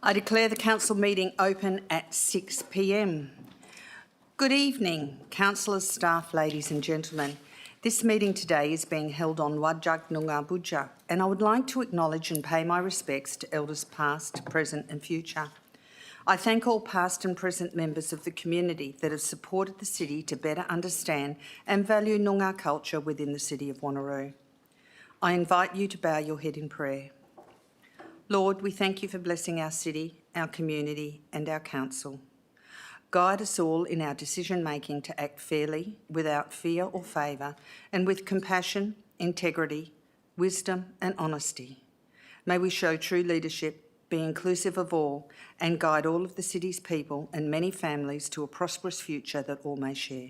I declare the council meeting open at 6 p.m. Good evening, councillors, staff, ladies and gentlemen. This meeting today is being held on Wajak Noongar Budja, and I would like to acknowledge and pay my respects to elders past, present and future. I thank all past and present members of the community that have supported the city to better understand and value Noongar culture within the city of Wanneroo. I invite you to bow your head in prayer. Lord, we thank you for blessing our city, our community and our council. Guide us all in our decision-making to act fairly, without fear or favour, and with compassion, integrity, wisdom and honesty. May we show true leadership, be inclusive of all, and guide all of the city's people and many families to a prosperous future that all may share.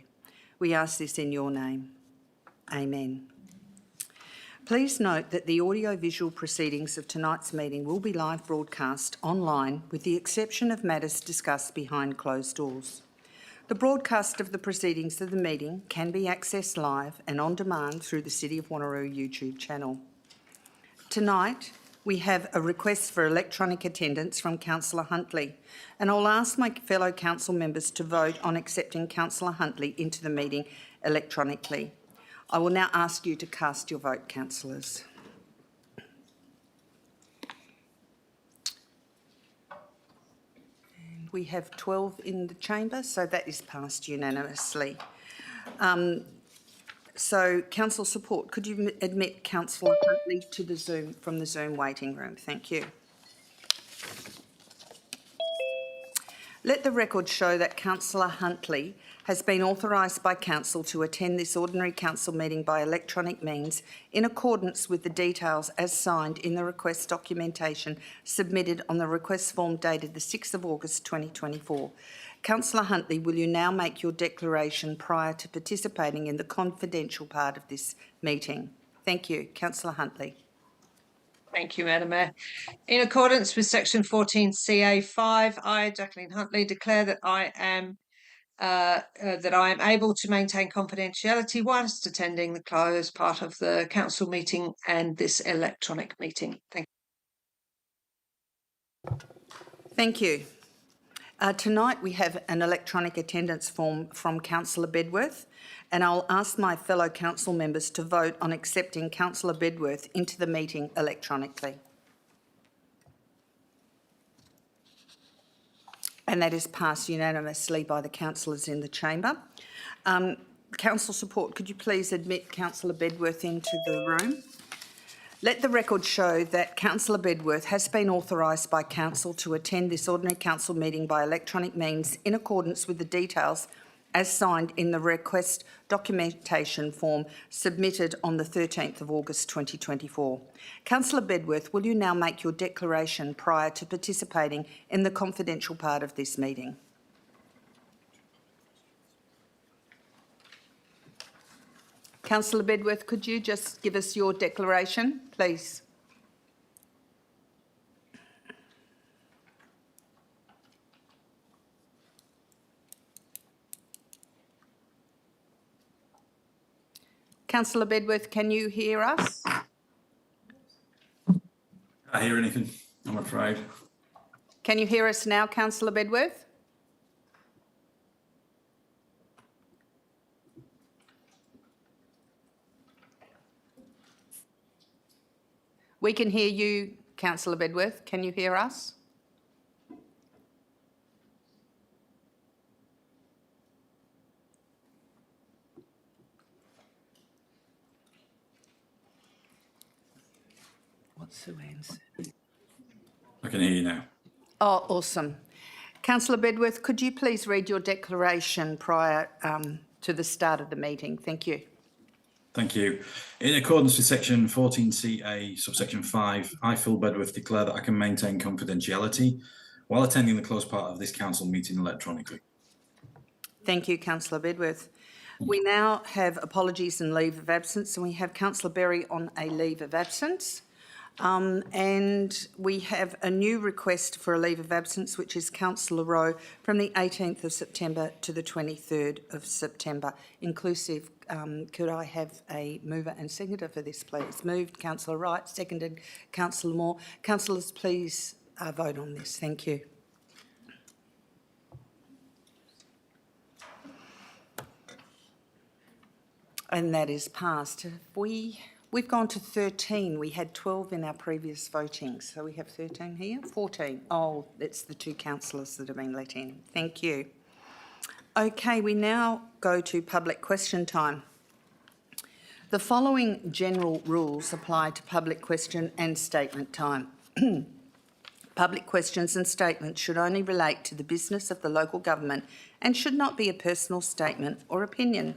We ask this in your name. Amen. Please note that the audio-visual proceedings of tonight's meeting will be live broadcast online with the exception of matters discussed behind closed doors. The broadcast of the proceedings of the meeting can be accessed live and on demand through the City of Wanneroo YouTube channel. Tonight, we have a request for electronic attendance from Councillor Huntley, and I'll ask my fellow council members to vote on accepting Councillor Huntley into the meeting electronically. I will now ask you to cast your vote, councillors. And we have 12 in the chamber, so that is passed unanimously. So, council support, could you admit Councillor Huntley to the Zoom from the Zoom waiting room? Thank you. Let the record show that Councillor Huntley has been authorised by Council to attend this ordinary council meeting by electronic means in accordance with the details as signed in the request documentation submitted on the request form dated the 6th of August 2024. Councillor Huntley, will you now make your declaration prior to participating in the confidential part of this meeting? Thank you. Councillor Huntley. Thank you, Madam Mayor. In accordance with Section 14CA5, I, Jacqueline Huntley, declare that I am able to maintain confidentiality whilst attending the closed part of the council meeting and this electronic meeting. Thank you. Thank you. Tonight we have an electronic attendance form from Councillor Bedworth, and I'll ask my fellow council members to vote on accepting Councillor Bedworth into the meeting electronically. And that is passed unanimously by the councillors in the chamber. Council support, could you please admit Councillor Bedworth into the room? Let the record show that Councillor Bedworth has been authorised by Council to attend this ordinary council meeting by electronic means in accordance with the details as signed in the request documentation form submitted on the 13th of August 2024. Councillor Bedworth, will you now make your declaration prior to participating in the confidential part of this meeting? Councillor Bedworth, could you just give us your declaration, please? Councillor Bedworth, can you hear us? I hear anything, I'm afraid. Can you hear us now, Councillor Bedworth? We can hear you, Councillor Bedworth. Can you hear us? What's the answer? I can hear you now. Oh, awesome. Councillor Bedworth, could you please read your declaration prior to the start of the meeting? Thank you. Thank you. In accordance with Section 14CA, subsection 5, I, Phil Bedworth, declare that I can maintain confidentiality while attending the closed part of this council meeting electronically. Thank you, Councillor Bedworth. We now have apologies and leave of absence, and we have Councillor Berry on a leave of absence. And we have a new request for a leave of absence, which is Councillor Rowe, from the 18th of September to the 23rd of September, inclusive. Could I have a mover and seconder for this, please? Moved, Councillor Wright, seconded, Councillor Moore. Councillors, please vote on this. Thank you. And that is passed. We've gone to 13. We had 12 in our previous voting, so we have 13 here. 14. Oh, it's the two councillors that have been let in. Thank you. Okay, we now go to public question time. The following general rules apply to public question and statement time. Public questions and statements should only relate to the business of the local government and should not be a personal statement or opinion.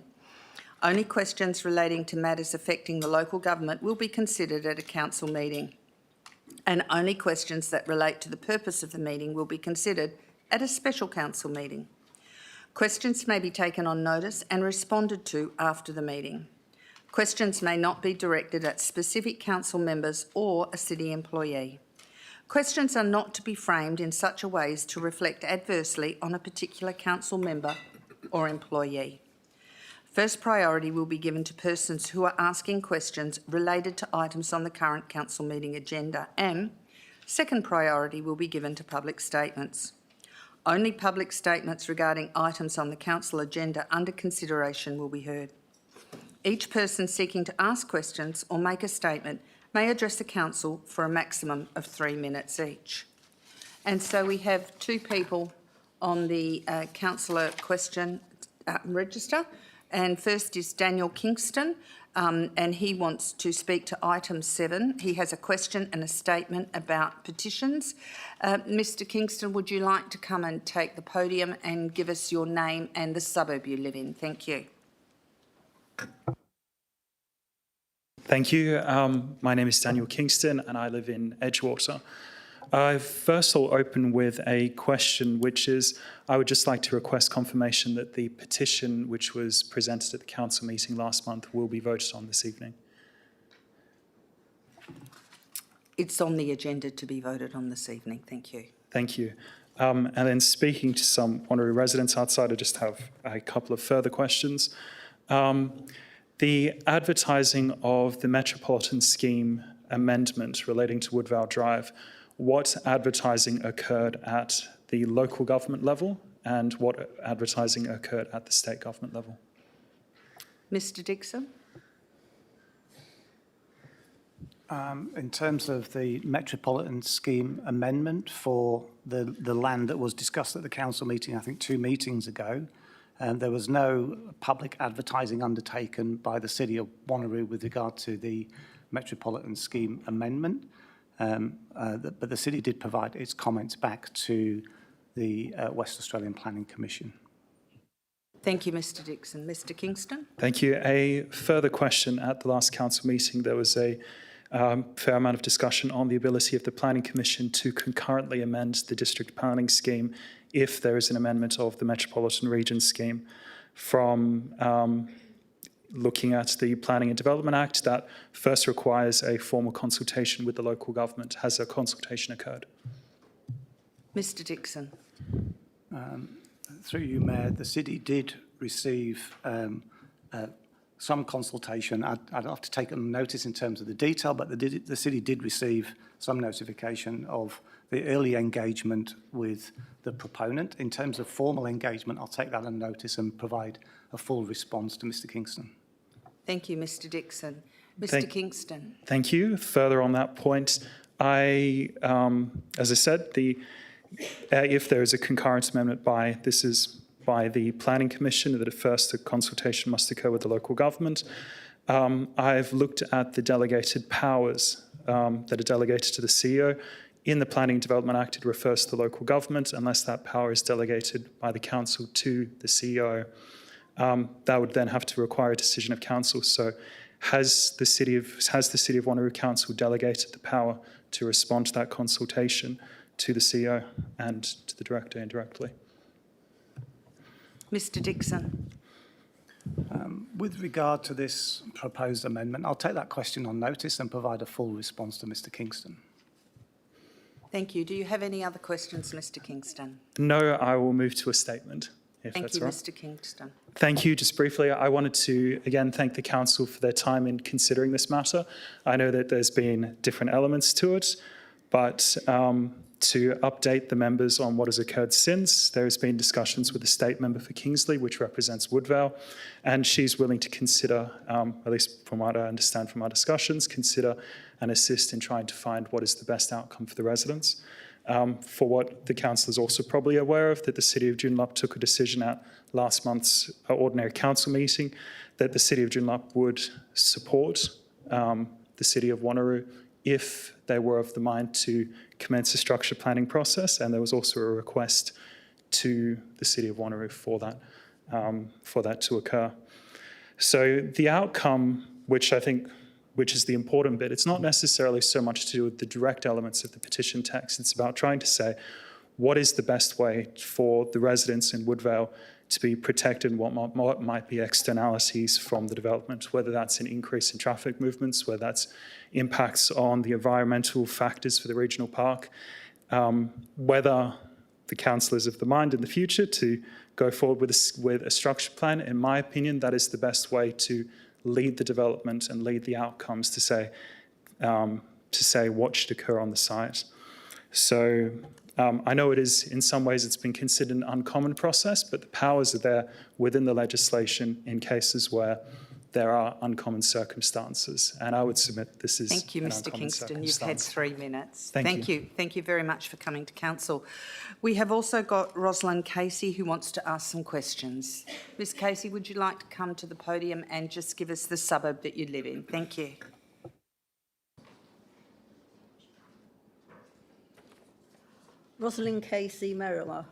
Only questions relating to matters affecting the local government will be considered at a council meeting, and only questions that relate to the purpose of the meeting will be considered at a special council meeting. Questions may be taken on notice and responded to after the meeting. Questions may not be directed at specific council members or a city employee. Questions are not to be framed in such a way as to reflect adversely on a particular council member or employee. First priority will be given to persons who are asking questions related to items on the current council meeting agenda, and second priority will be given to public statements. Only public statements regarding items on the council agenda under consideration will be heard. Each person seeking to ask questions or make a statement may address the council for a maximum of 3 minutes each. And so we have two people on the councillor question register. And first is Daniel Kingston, and he wants to speak to item 7. He has a question and a statement about petitions. Mr Kingston, would you like to come and take the podium and give us your name and the suburb you live in? Thank you. Thank you. My name is Daniel Kingston and I live in Edgewater. First I'll open with a question, which is, I would just like to request confirmation that the petition which was presented at the council meeting last month will be voted on this evening. It's on the agenda to be voted on this evening. Thank you. Thank you. And then speaking to some Wanneroo residents outside, I just have a couple of further questions. The advertising of the Metropolitan Scheme amendment relating to Woodvale Drive, what advertising occurred at the local government level and what advertising occurred at the state government level? Mr Dixon? In terms of the Metropolitan Scheme amendment for the land that was discussed at the council meeting, I think 2 meetings ago, there was no public advertising undertaken by the City of Wanneroo with regard to the Metropolitan Scheme amendment. But the City did provide its comments back to the West Australian Planning Commission. Thank you, Mr Dixon. Mr Kingston? Thank you. A further question. At the last council meeting, there was a fair amount of discussion on the ability of the Planning Commission to concurrently amend the district planning scheme if there is an amendment of the Metropolitan Region scheme. From looking at the Planning and Development Act, that first requires a formal consultation with the local government. Has a consultation occurred? Mr Dixon? Through you, Mayor, the City did receive some consultation. I'd have to take notice in terms of the detail, but the City did receive some notification of the early engagement with the proponent. In terms of formal engagement, I'll take that on notice and provide a full response to Mr Kingston. Thank you, Mr Dixon. Mr Kingston? Thank you. Further on that point, as I said, if there is a concurrent amendment by the Planning Commission, that at first a consultation must occur with the local government. I've looked at the delegated powers that are delegated to the CEO. In the Planning and Development Act, it refers to the local government unless that power is delegated by the council to the CEO. That would then have to require a decision of council. So has the City of Wanneroo Council delegated the power to respond to that consultation to the CEO and to the Director indirectly? Mr Dixon? With regard to this proposed amendment, I'll take that question on notice and provide a full response to Mr Kingston. Thank you. Do you have any other questions, Mr Kingston? No, I will move to a statement, if Thank that's you, right. Mr Kingston. Thank you. Just briefly, I wanted to again thank the council for their time in considering this matter. I know that there's been different elements to it, but to update the members on what has occurred since. There has been discussions with the state member for Kingsley, which represents Woodvale, and she's willing to consider, at least from what I understand from our discussions, consider and assist in trying to find what is the best outcome for the residents. For what the council is also probably aware of, that the City of Joondalup took a decision at last month's ordinary council meeting that the City of Joondalup would support the City of Wanneroo if they were of the mind to commence a structure planning process, and there was also a request to the City of Wanneroo for that to occur. So the outcome, which is the important bit, it's not necessarily so much to do with the direct elements of the petition text. It's about trying to say what is the best way for the residents in Woodvale to be protected and what might be externalities from the development, whether that's an increase in traffic movements, whether that's impacts on the environmental factors for the regional park, whether the council is of the mind in the future to go forward with a structure plan. In my opinion, that is the best way to lead the development and lead the outcomes to say what should occur on the site. So I know it is, in some ways, it's been considered an uncommon process, but the powers are there within the legislation in cases where there are uncommon circumstances. And I would submit this is Thank you, an Mr. uncommon Kingston. You've had circumstance. 3 minutes. Thank you. Thank you very much for coming to council. We have also got Rosalind Casey who wants to ask some questions. Ms. Casey, would you like to come to the podium and just give us the suburb that you live in? Thank you. Rosalind Casey, Merriwa.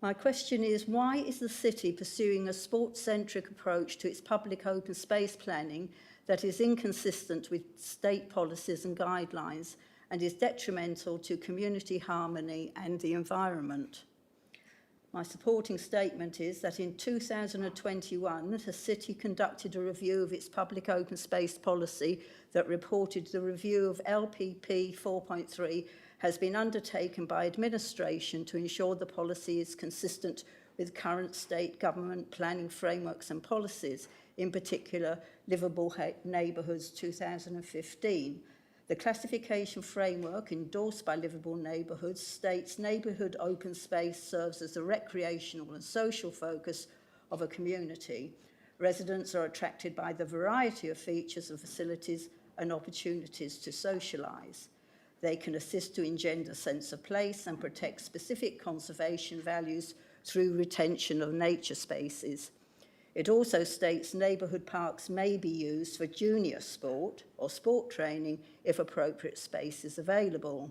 My question is, why is the city pursuing a sports-centric approach to its public open space planning that is inconsistent with state policies and guidelines and is detrimental to community harmony and the environment? My supporting statement is that in 2021, the city conducted a review of its public open space policy that reported the review of LPP 4.3 has been undertaken by administration to ensure the policy is consistent with current state government planning frameworks and policies, in particular Livable Neighbourhoods 2015. The classification framework endorsed by Livable Neighbourhoods states neighbourhood open space serves as a recreational and social focus of a community. Residents are attracted by the variety of features and facilities and opportunities to socialise. They can assist to engender a sense of place and protect specific conservation values through retention of nature spaces. It also states neighbourhood parks may be used for junior sport or sport training if appropriate space is available.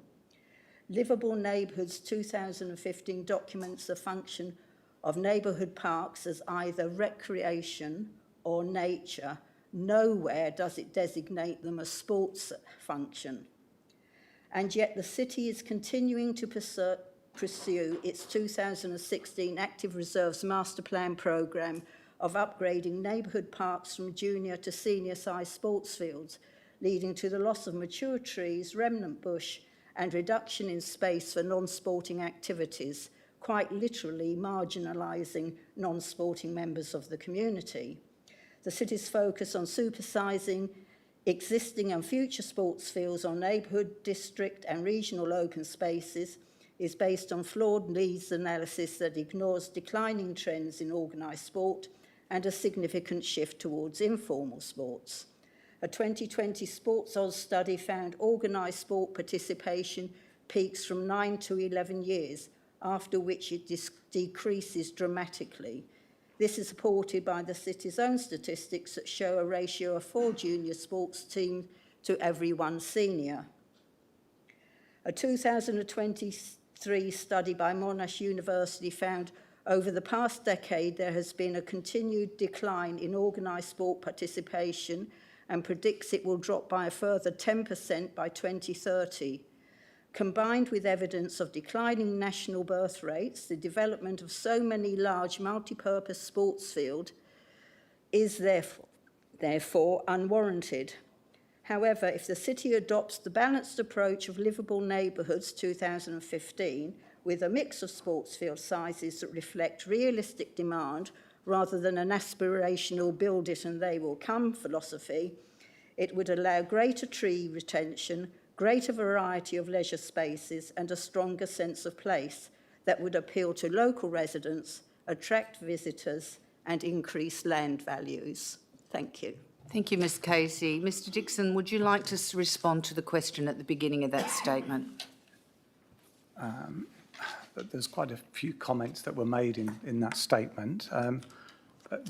Livable Neighbourhoods 2015 documents the function of neighbourhood parks as either recreation or nature. Nowhere does it designate them as sports function. And yet the city is continuing to pursue its 2016 Active Reserves Master Plan programme of upgrading neighbourhood parks from junior to senior sized sports fields, leading to the loss of mature trees, remnant bush, and reduction in space for non-sporting activities, quite literally marginalising non-sporting members of the community. The city's focus on supersizing existing and future sports fields on neighbourhood, district and regional open spaces is based on flawed needs analysis that ignores declining trends in organised sport and a significant shift towards informal sports. A 2020 Sports Oz study found organised sport participation peaks from 9 to 11 years, after which it decreases dramatically. This is supported by the city's own statistics that show a ratio of 4 junior sports teams to every 1 senior. A 2023 study by Monash University found over the past decade there has been a continued decline in organised sport participation and predicts it will drop by a further 10% by 2030. Combined with evidence of declining national birth rates, the development of so many large multi-purpose sports fields is therefore unwarranted. However, if the city adopts the balanced approach of Livable Neighbourhoods 2015, with a mix of sports field sizes that reflect realistic demand rather than an aspirational build it and they will come philosophy, it would allow greater tree retention, greater variety of leisure spaces and a stronger sense of place that would appeal to local residents, attract visitors and increase land values. Thank you. Thank you, Ms Casey. Mr Dixon, would you like to respond to the question at the beginning of that statement? There's quite a few comments that were made in that statement.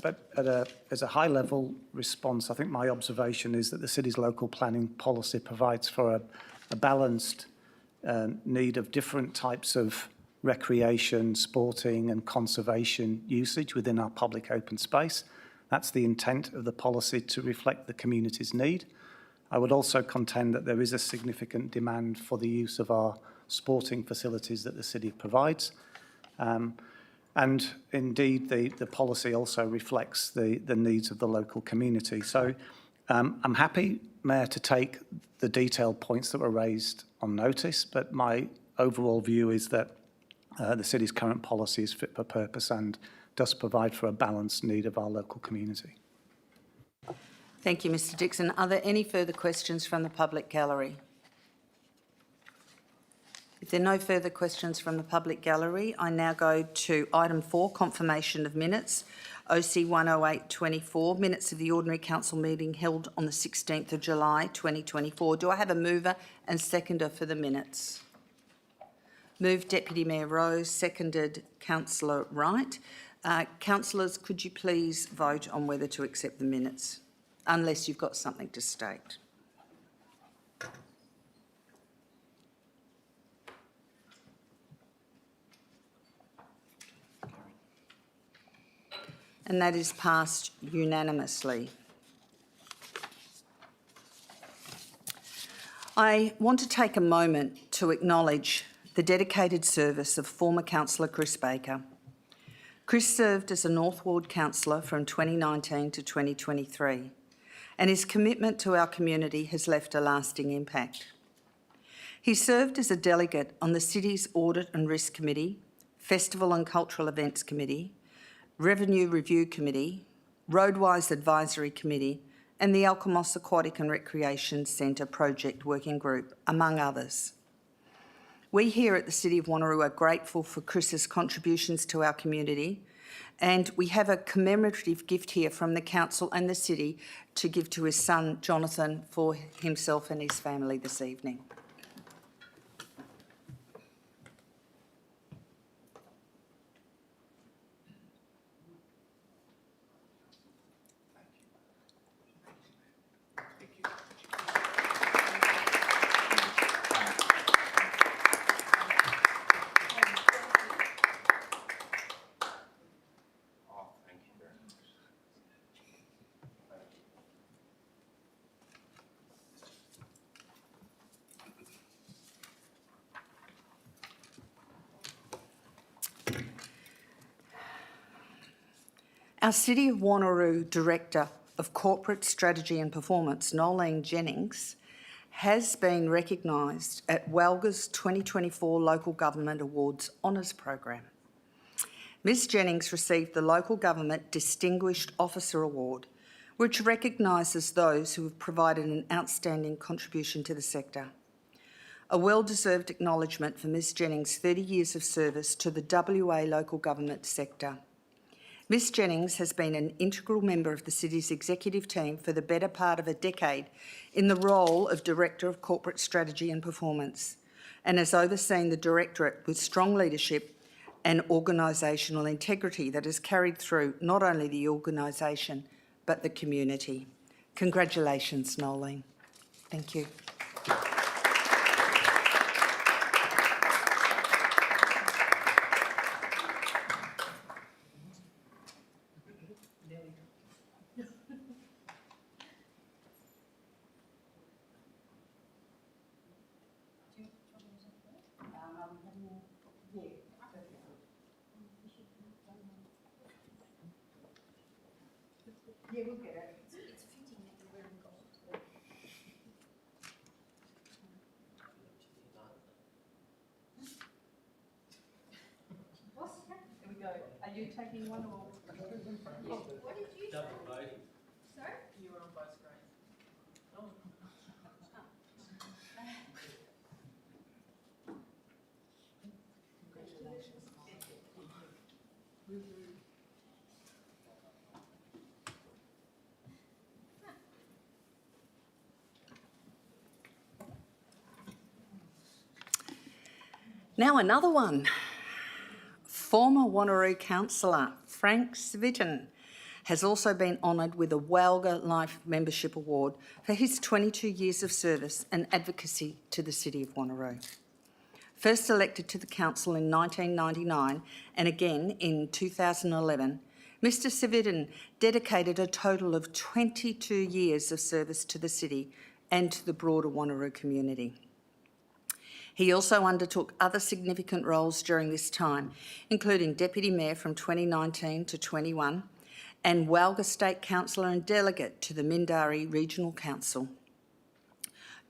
But as a high-level response, I think my observation is that the city's local planning policy provides for a balanced need of different types of recreation, sporting and conservation usage within our public open space. That's the intent of the policy, to reflect the community's need. I would also contend that there is a significant demand for the use of our sporting facilities that the city provides. And indeed, the policy also reflects the needs of the local community. So I'm happy, Mayor, to take the detailed points that were raised on notice, but my overall view is that the city's current policy is fit for purpose and does provide for a balanced need of our local community. Thank you, Mr Dixon. Are there any further questions from the public gallery? If there are no further questions from the public gallery, I now go to item 4, confirmation of minutes. OC 10824, minutes of the ordinary council meeting held on the 16th of July 2024. Do I have a mover and seconder for the minutes? Moved Deputy Mayor Rose, seconded Councillor Wright. Councillors, could you please vote on whether to accept the minutes, unless you've got something to state? And that is passed unanimously. I want to take a moment to acknowledge the dedicated service of former councillor Chris Baker. Chris served as a North Ward councillor from 2019 to 2023, and his commitment to our community has left a lasting impact. He served as a delegate on the city's Audit and Risk Committee, Festival and Cultural Events Committee, Revenue Review Committee, Roadwise Advisory Committee, and the Alkimos Aquatic and Recreation Centre Project Working Group, among others. We here at the City of Wanneroo are grateful for Chris's contributions to our community, and we have a commemorative gift here from the council and the city to give to his son Jonathan for himself and his family this evening. Our City of Wanneroo Director of Corporate Strategy and Performance, Nolene Jennings, has been recognised at WALGA's 2024 Local Government Awards Honours Program. Ms Jennings received the Local Government Distinguished Officer Award, which recognises those who have provided an outstanding contribution to the sector. A well-deserved acknowledgement for Ms Jennings' 30 years of service to the WA local government sector. Ms Jennings has been an integral member of the city's executive team for the better part of a decade in the role of Director of Corporate Strategy and Performance, and has overseen the Directorate with strong leadership and organisational integrity that has carried through not only the organisation but the community. Congratulations, Nolene. Thank you. Yeah, we'll get it. It's fitting that you're wearing gold. What's that? Here we go. Are you taking one or? Yeah. What did you say? Double voting. Sorry? You were on both screens. Oh. Now another one. Former Wanneroo councillor Frank Civic has also been honoured with a Walga Life Membership Award for his 22 years of service and advocacy to the City of Wanneroo. First elected to the council in 1999 and again in 2011, Mr Civic dedicated a total of 22 years of service to the city and to the broader Wanneroo community. He also undertook other significant roles during this time, including Deputy Mayor from 2019 to 21 and Walga State Councillor and Delegate to the Mindarie Regional Council,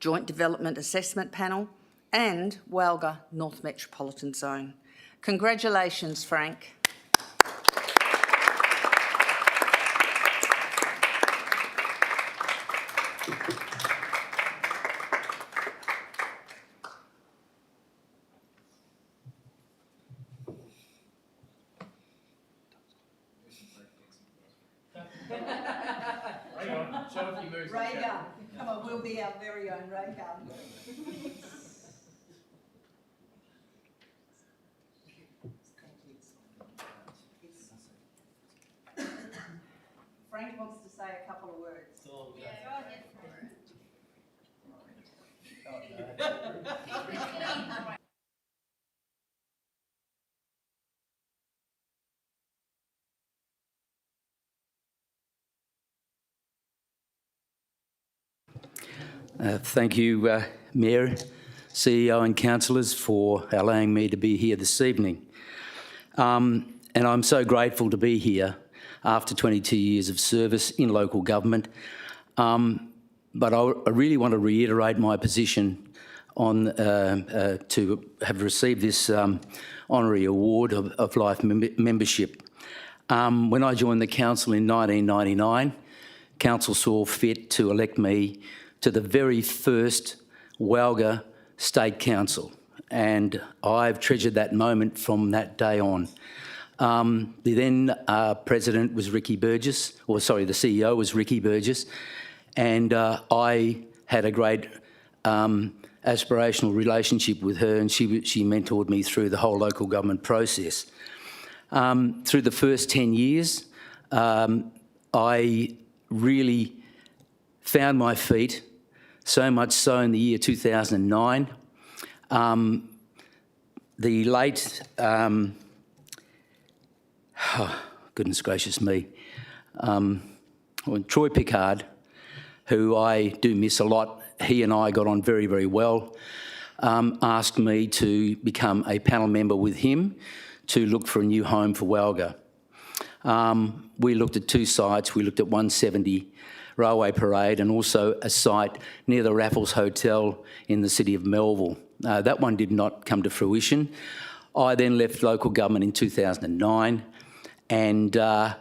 Joint Development Assessment Panel and Walga North Metropolitan Zone. Congratulations, Frank. Ray Gun. Come on, we'll be our very own Ray Gun. Frank wants to say a couple of words. Thank you, Mayor, CEO and councillors for allowing me to be here this evening. And I'm so grateful to be here after 22 years of service in local government. But I really want to reiterate my position on to have received this honorary award of life membership. When I joined the council in 1999, council saw fit to elect me to the very first Walga State Council, and I've treasured that moment from that day on. The then president was Ricky Burgess, or sorry, the CEO was Ricky Burgess, and I had a great aspirational relationship with her, and she mentored me through the whole local government process. Through the first 10 years, I really found my feet, so much so in the year 2009. The late, goodness gracious me, Troy Pickard, who I do miss a lot, he and I got on very, very well, asked me to become a panel member with him to look for a new home for Walga. We looked at two sites. We looked at 170 Railway Parade and also a site near the Raffles Hotel in the city of Melville. That one did not come to fruition. I then left local government in 2009 and I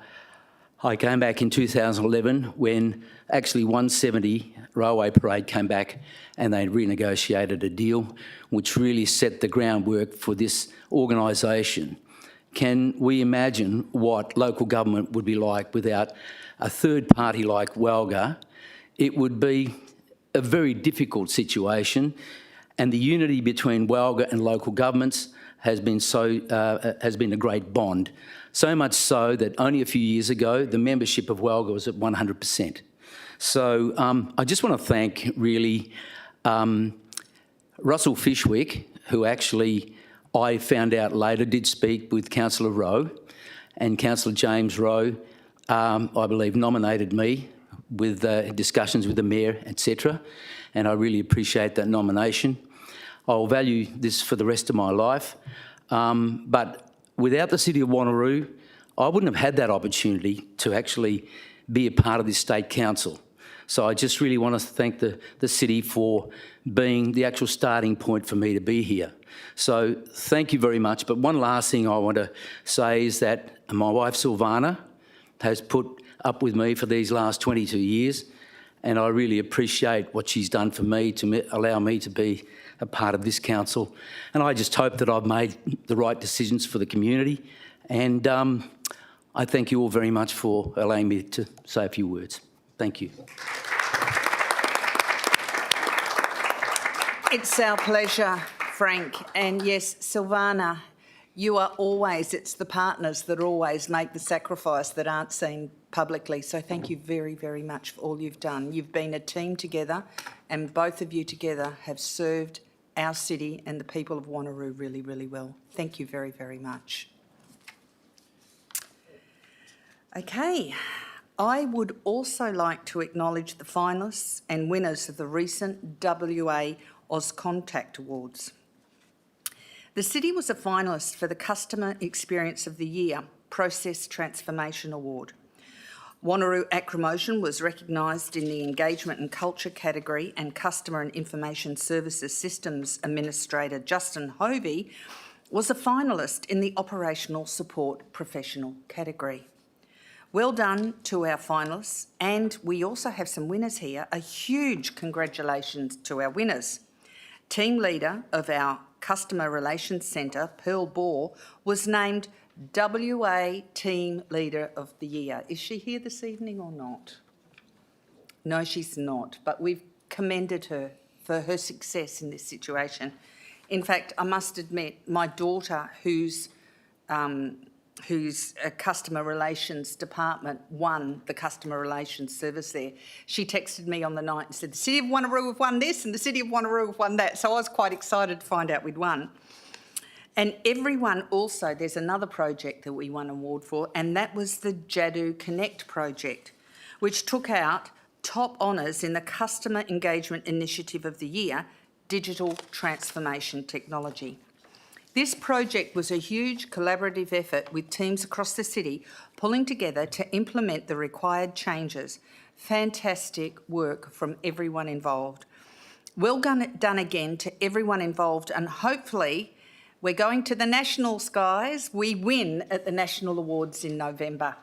came back in 2011 when actually 170 Railway Parade came back and they renegotiated a deal which really set the groundwork for this organisation. Can we imagine what local government would be like without a third party like Walga? It would be a very difficult situation, and the unity between Walga and local governments has been a great bond. So much so that only a few years ago, the membership of Walga was at 100%. So I just want to thank really Russell Fishwick, who actually I found out later did speak with Councillor Rowe, and Councillor James Rowe, I believe, nominated me with discussions with the Mayor, etc. And I really appreciate that nomination. I'll value this for the rest of my life. But without the City of Wanneroo, I wouldn't have had that opportunity to actually be a part of this State Council. So I just really want to thank the City for being the actual starting point for me to be here. So thank you very much. But one last thing I want to say is that my wife, Silvana, has put up with me for these last 22 years, and I really appreciate what she's done for me to allow me to be a part of this council. And I just hope that I've made the right decisions for the community And I thank you all very much for allowing me to say a few words. Thank you. It's our pleasure, Frank. And yes, Silvana, you are always, it's the partners that always make the sacrifice that aren't seen publicly. So thank you very, very much for all you've done. You've been a team together, and both of you together have served our city and the people of Wanneroo really, really well. Thank you very, very much. Okay, I would also like to acknowledge the finalists and winners of the recent WA AusContact Awards. The City was a finalist for the Customer Experience of the Year Process Transformation Award. Wanneroo Acromotion was recognised in the Engagement and Culture category, and Customer and Information Services Systems Administrator Justin Hovey was a finalist in the Operational Support Professional category. Well done to our finalists, and we also have some winners here. A huge congratulations to our winners. Team leader of our Customer Relations Centre, Pearl Bohr, was named WA Team Leader of the Year. Is she here this evening or not? No, she's not, but we've commended her for her success in this situation. In fact, I must admit, my daughter, who's a customer relations department, won the customer relations service there. She texted me on the night and said, the City of Wanneroo have won this and the City of Wanneroo have won that. So I was quite excited to find out we'd won. And everyone also, there's another project that we won an award for, and that was the Jadu Connect project, which took out top honours in the Customer Engagement Initiative of the Year, Digital Transformation Technology. This project was a huge collaborative effort with teams across the city pulling together to implement the required changes. Fantastic work from everyone involved. Well done again to everyone involved, and hopefully we're going to the nationals, guys. We win at the National Awards in November.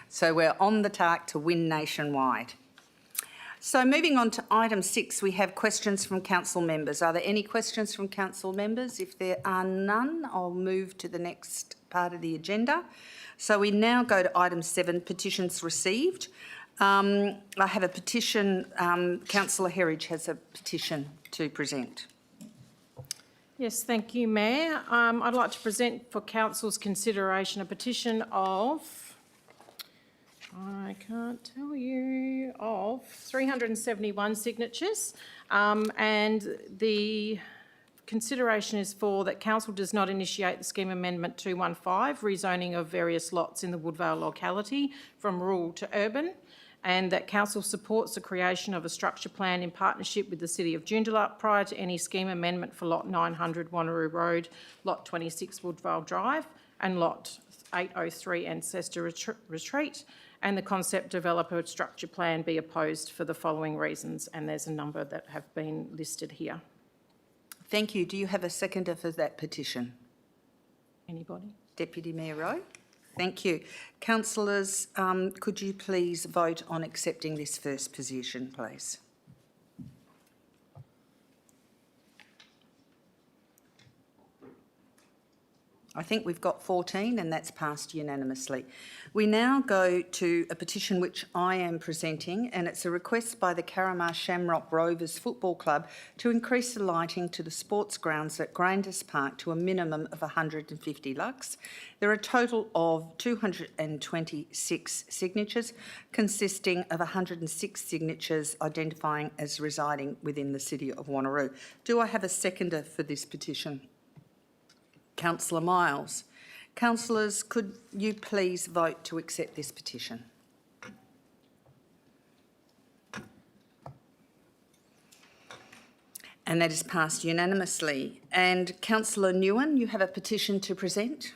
So we're on the target to win nationwide. So moving on to item 6, we have questions from council members. Are there any questions from council members? If there are none, I'll move to the next part of the agenda. So we now go to item 7, petitions received. I have a petition, Councillor Herridge has a petition to present. Yes, thank you, Mayor. I'd like to present for Council's consideration a petition of, I can't tell you, of 371 signatures, and the consideration is for that Council does not initiate the Scheme Amendment 215, rezoning of various lots in the Woodvale locality from rural to urban, and that Council supports the creation of a structure plan in partnership with the City of Joondalup prior to any scheme amendment for Lot 900 Wanneroo Road, Lot 26 Woodvale Drive, and Lot 803 Ancestor Retreat, and the concept developer structure plan be opposed for the following reasons, and there's a number that have been listed here. Thank you. Do you have a seconder for that petition? Anybody? Deputy Mayor Rowe. Thank you. Councillors, could you please vote on accepting this first position, please? I think we've got 14 and that's passed unanimously. We now go to a petition which I am presenting, and it's a request by the Carramar Shamrock Rovers Football Club to increase the lighting to the sports grounds at Grandis Park to a minimum of 150 lux. There are a total of 226 signatures, consisting of 106 signatures identifying as residing within the City of Wanneroo. Do I have a seconder for this petition? Councillor Miles. Councillors, could you please vote to accept this petition? And that is passed unanimously. And Councillor Nguyen, you have a petition to present?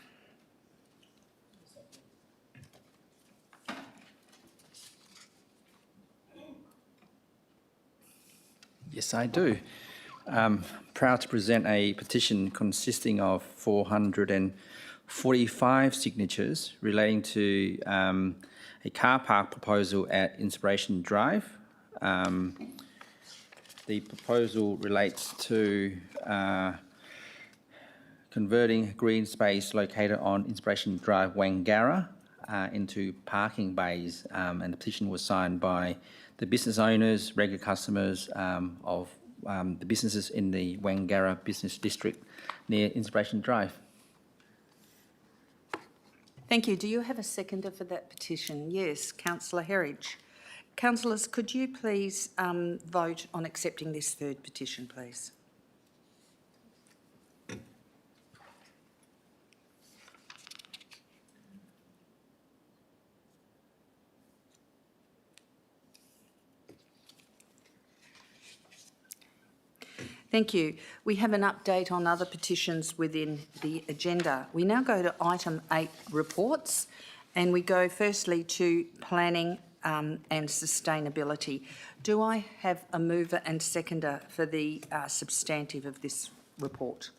Yes, I do. Proud to present a petition consisting of 445 signatures relating to a car park proposal at Inspiration Drive. The proposal relates to converting green space located on Inspiration Drive, Wangara, into parking bays, and the petition was signed by the business owners, regular customers of the businesses in the Wangara Business District near Inspiration Drive. Thank you. Do you have a seconder for that petition? Yes, Councillor Herridge. Councillors, could you please vote on accepting this third petition, please? Thank you. We have an update on other petitions within the agenda. We now go to item 8, reports, and we go firstly to planning and sustainability. Do I have a mover and seconder for the substantive of this report?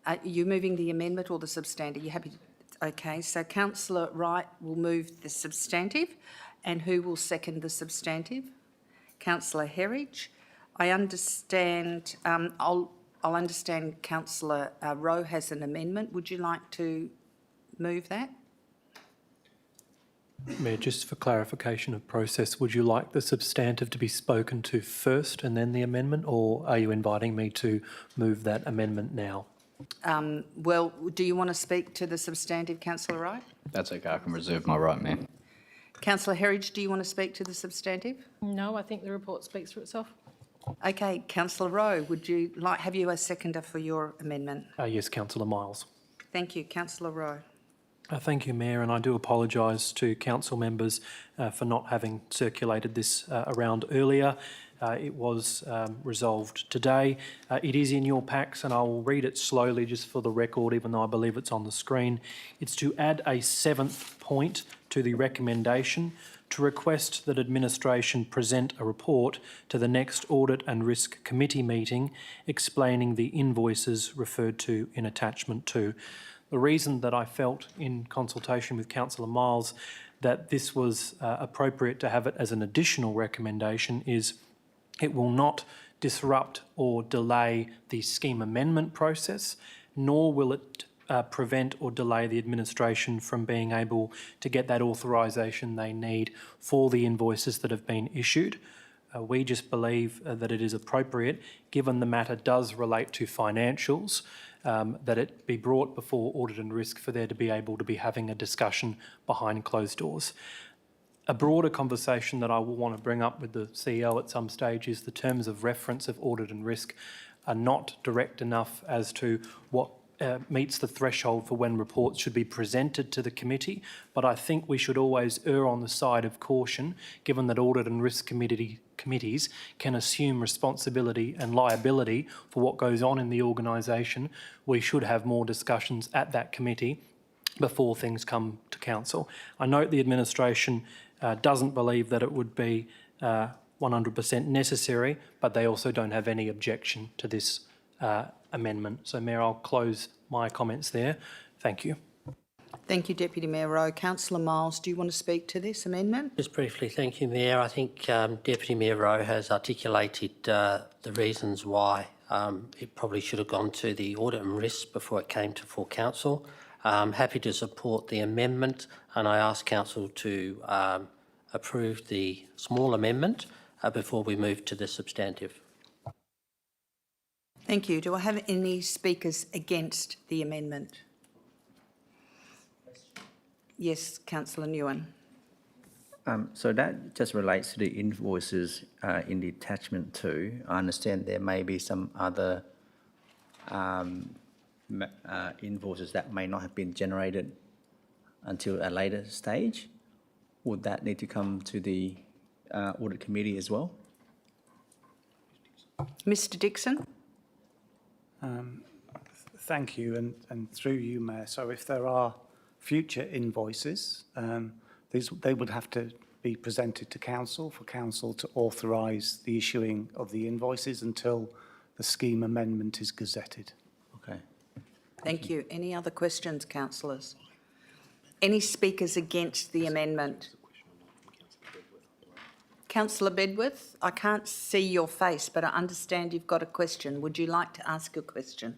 Are you moving the amendment or the substantive? You happy? Okay, so Councillor Wright will move the substantive, and who will second the substantive? Councillor Herridge. I understand. I'll understand Councillor Rowe has an amendment. Would you like to move that? Mayor, just for clarification of process, would you like the substantive to be spoken to first and then the amendment, or are you inviting me to move that amendment now? Well, do you want to speak to the substantive, Councillor Wright? That's okay, I can reserve my right, Mayor. Councillor Herridge, do you want to speak to the substantive? No, I think the report speaks for itself. Okay, Councillor Rowe, would you like, have you a seconder for your amendment? Yes, Councillor Miles. Thank you. Councillor Rowe. Thank you, Mayor, and I do apologise to council members for not having circulated this around earlier. It was resolved today. It is in your packs, and I will read it slowly just for the record, even though I believe it's on the screen. It's to add a 7th point to the recommendation to request that administration present a report to the next Audit and Risk Committee meeting explaining the invoices referred to in attachment 2. The reason that I felt, in consultation with Councillor Miles, that this was appropriate to have it as an additional recommendation is it will not disrupt or delay the scheme amendment process, nor will it prevent or delay the administration from being able to get that authorisation they need for the invoices that have been issued. We just believe that it is appropriate, given the matter does relate to financials, that it be brought before Audit and Risk for there to be able to be having a discussion behind closed doors. A broader conversation that I will want to bring up with the CEO at some stage is the terms of reference of Audit and Risk are not direct enough as to what meets the threshold for when reports should be presented to the committee, but I think we should always err on the side of caution, given that Audit and Risk committees can assume responsibility and liability for what goes on in the organisation. We should have more discussions at that committee before things come to council. I note the administration doesn't believe that it would be 100% necessary, but they also don't have any objection to this amendment. So, Mayor, I'll close my comments there. Thank you. Thank you, Deputy Mayor Rowe. Councillor Miles, do you want to speak to this amendment? Just briefly, thank you, Mayor. I think Deputy Mayor Rowe has articulated the reasons why it probably should have gone to the Audit and Risk before it came to full council. I'm happy to support the amendment, and I ask council to approve the small amendment before we move to the substantive. Thank you. Do I have any speakers against the amendment? Yes, Councillor Nguyen. So that just relates to the invoices in the attachment 2. I understand there may be some other invoices that may not have been generated until a later stage. Would that need to come to the Audit Committee as well? Mr Dixon. Thank you, and through you, Mayor. So if there are future invoices, they would have to be presented to Council for Council to authorise the issuing of the invoices until the scheme amendment is gazetted. Okay. Thank you. Any other questions, councillors? Any speakers against the amendment? Councillor Bedworth, I can't see your face, but I understand you've got a question. Would you like to ask a question?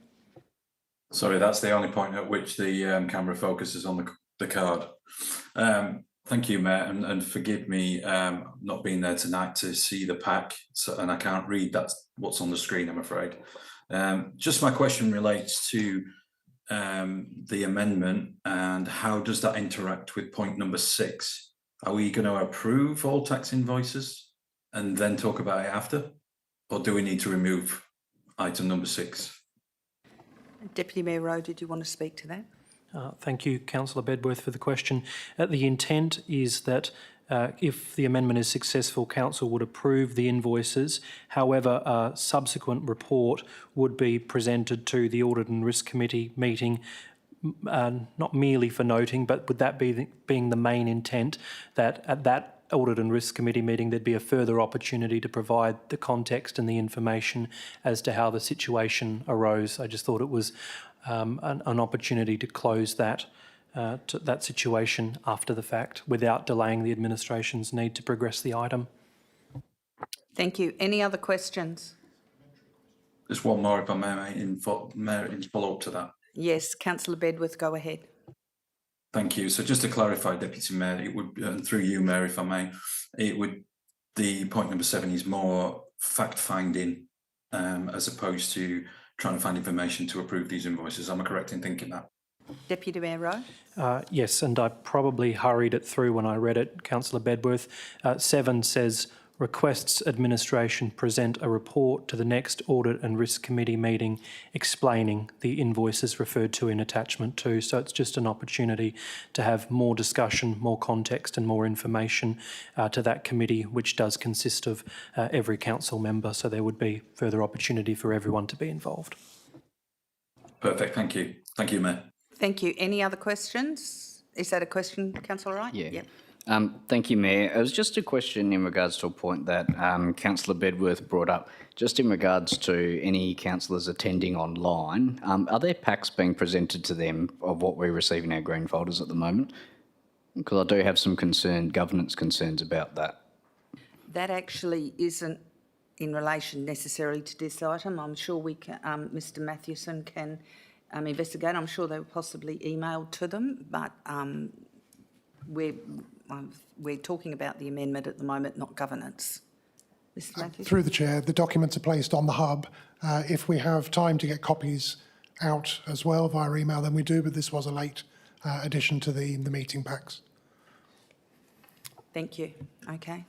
Sorry, that's the only point at which the camera focuses on the card. Thank you, Mayor, and forgive me not being there tonight to see the pack, and I can't read what's on the screen, I'm afraid. Just my question relates to the amendment and how does that interact with point number 6? Are we going to approve all tax invoices and then talk about it after? Or do we need to remove item number 6? Deputy Mayor Rowe, did you want to speak to that? Thank you, Councillor Bedworth, for the question. The intent is that if the amendment is successful, Council would approve the invoices. However, a subsequent report would be presented to the Audit and Risk Committee meeting, not merely for noting, but would that be being the main intent, that at that Audit and Risk Committee meeting there'd be a further opportunity to provide the context and the information as to how the situation arose. I just thought it was an opportunity to close that situation after the fact without delaying the administration's need to progress the item. Thank you. Any other questions? Just one more, if I may, in follow-up to that. Yes, Councillor Bedworth, go ahead. Thank you. So just to clarify, Deputy Mayor, it would, and through you, Mayor, if I may, the point number 7 is more fact-finding as opposed to trying to find information to approve these invoices. Am I correct in thinking that? Deputy Mayor Rowe? Yes, and I probably hurried it through when I read it, Councillor Bedworth. 7 says, requests administration present a report to the next Audit and Risk Committee meeting explaining the invoices referred to in attachment 2. So it's just an opportunity to have more discussion, more context and more information to that committee, which does consist of every council member. So there would be further opportunity for everyone to be involved. Perfect. Thank you. Thank you, Mayor. Thank you. Any other questions? Is that a question, Councillor Wright? Yeah. Yep. Thank you, Mayor. It was just a question in regards to a point that Councillor Bedworth brought up, just in regards to any councillors attending online. Are there packs being presented to them of what we receive in our green folders at the moment? Because I do have some governance concerns about that. That actually isn't in relation necessarily to this item. I'm sure we can, Mr Mathewson can investigate. I'm sure they were possibly emailed to them, but we're talking about the amendment at the moment, not governance. Mr Matthews? Through the Chair, the documents are placed on the hub. If we have time to get copies out as well via email, then we do, but this was a late addition to the meeting packs. Thank you. Okay.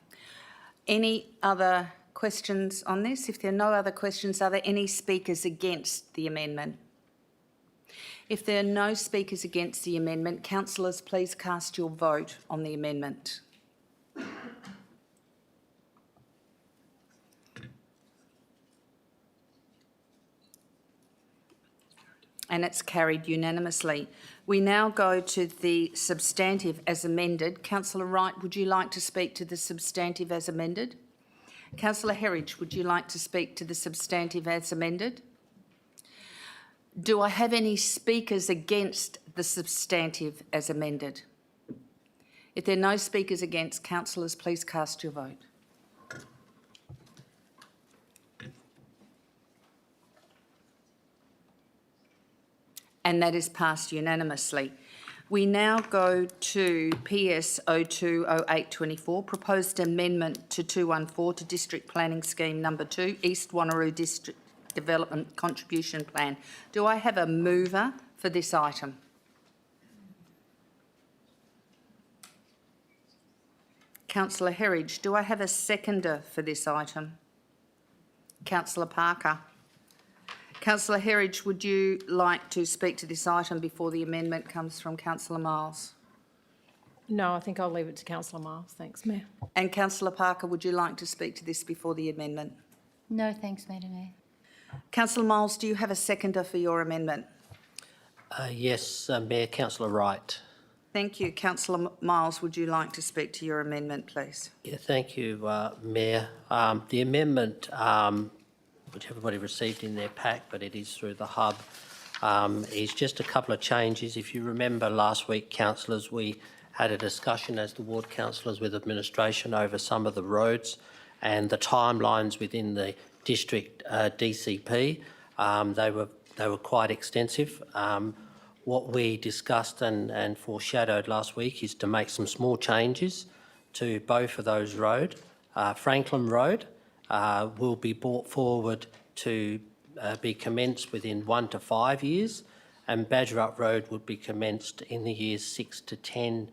Any other questions on this? If there are no other questions, are there any speakers against the amendment? If there are no speakers against the amendment, councillors, please cast your vote on the amendment. And it's carried unanimously. We now go to the substantive as amended. Councillor Wright, would you like to speak to the substantive as amended? Councillor Herridge, would you like to speak to the substantive as amended? Do I have any speakers against the substantive as amended? If there are no speakers against, councillors, please cast your vote. And that is passed unanimously. We now go to PS 020824, proposed amendment to 214 to District Planning Scheme number 2, East Wanneroo District Development Contribution Plan. Do I have a mover for this item? Councillor Herridge, do I have a seconder for this item? Councillor Parker. Councillor Herridge, would you like to speak to this item before the amendment comes from Councillor Miles? No, I think I'll leave it to Councillor Miles. Thanks, Mayor. And Councillor Parker, would you like to speak to this before the amendment? No, thanks, Madam Mayor. Councillor Miles, do you have a seconder for your amendment? Yes, Mayor, Councillor Wright. Thank you. Councillor Miles, would you like to speak to your amendment, please? Yeah, thank you, Mayor. The amendment, which everybody received in their pack, but it is through the hub, is just a couple of changes. If you remember last week, councillors, we had a discussion as the ward councillors with administration over some of the roads and the timelines within the district DCP. They were quite extensive. What we discussed and foreshadowed last week is to make some small changes to both of those roads. Franklin Road will be brought forward to be commenced within 1 to 5 years, and Badgerup Road would be commenced in the years 6 to 10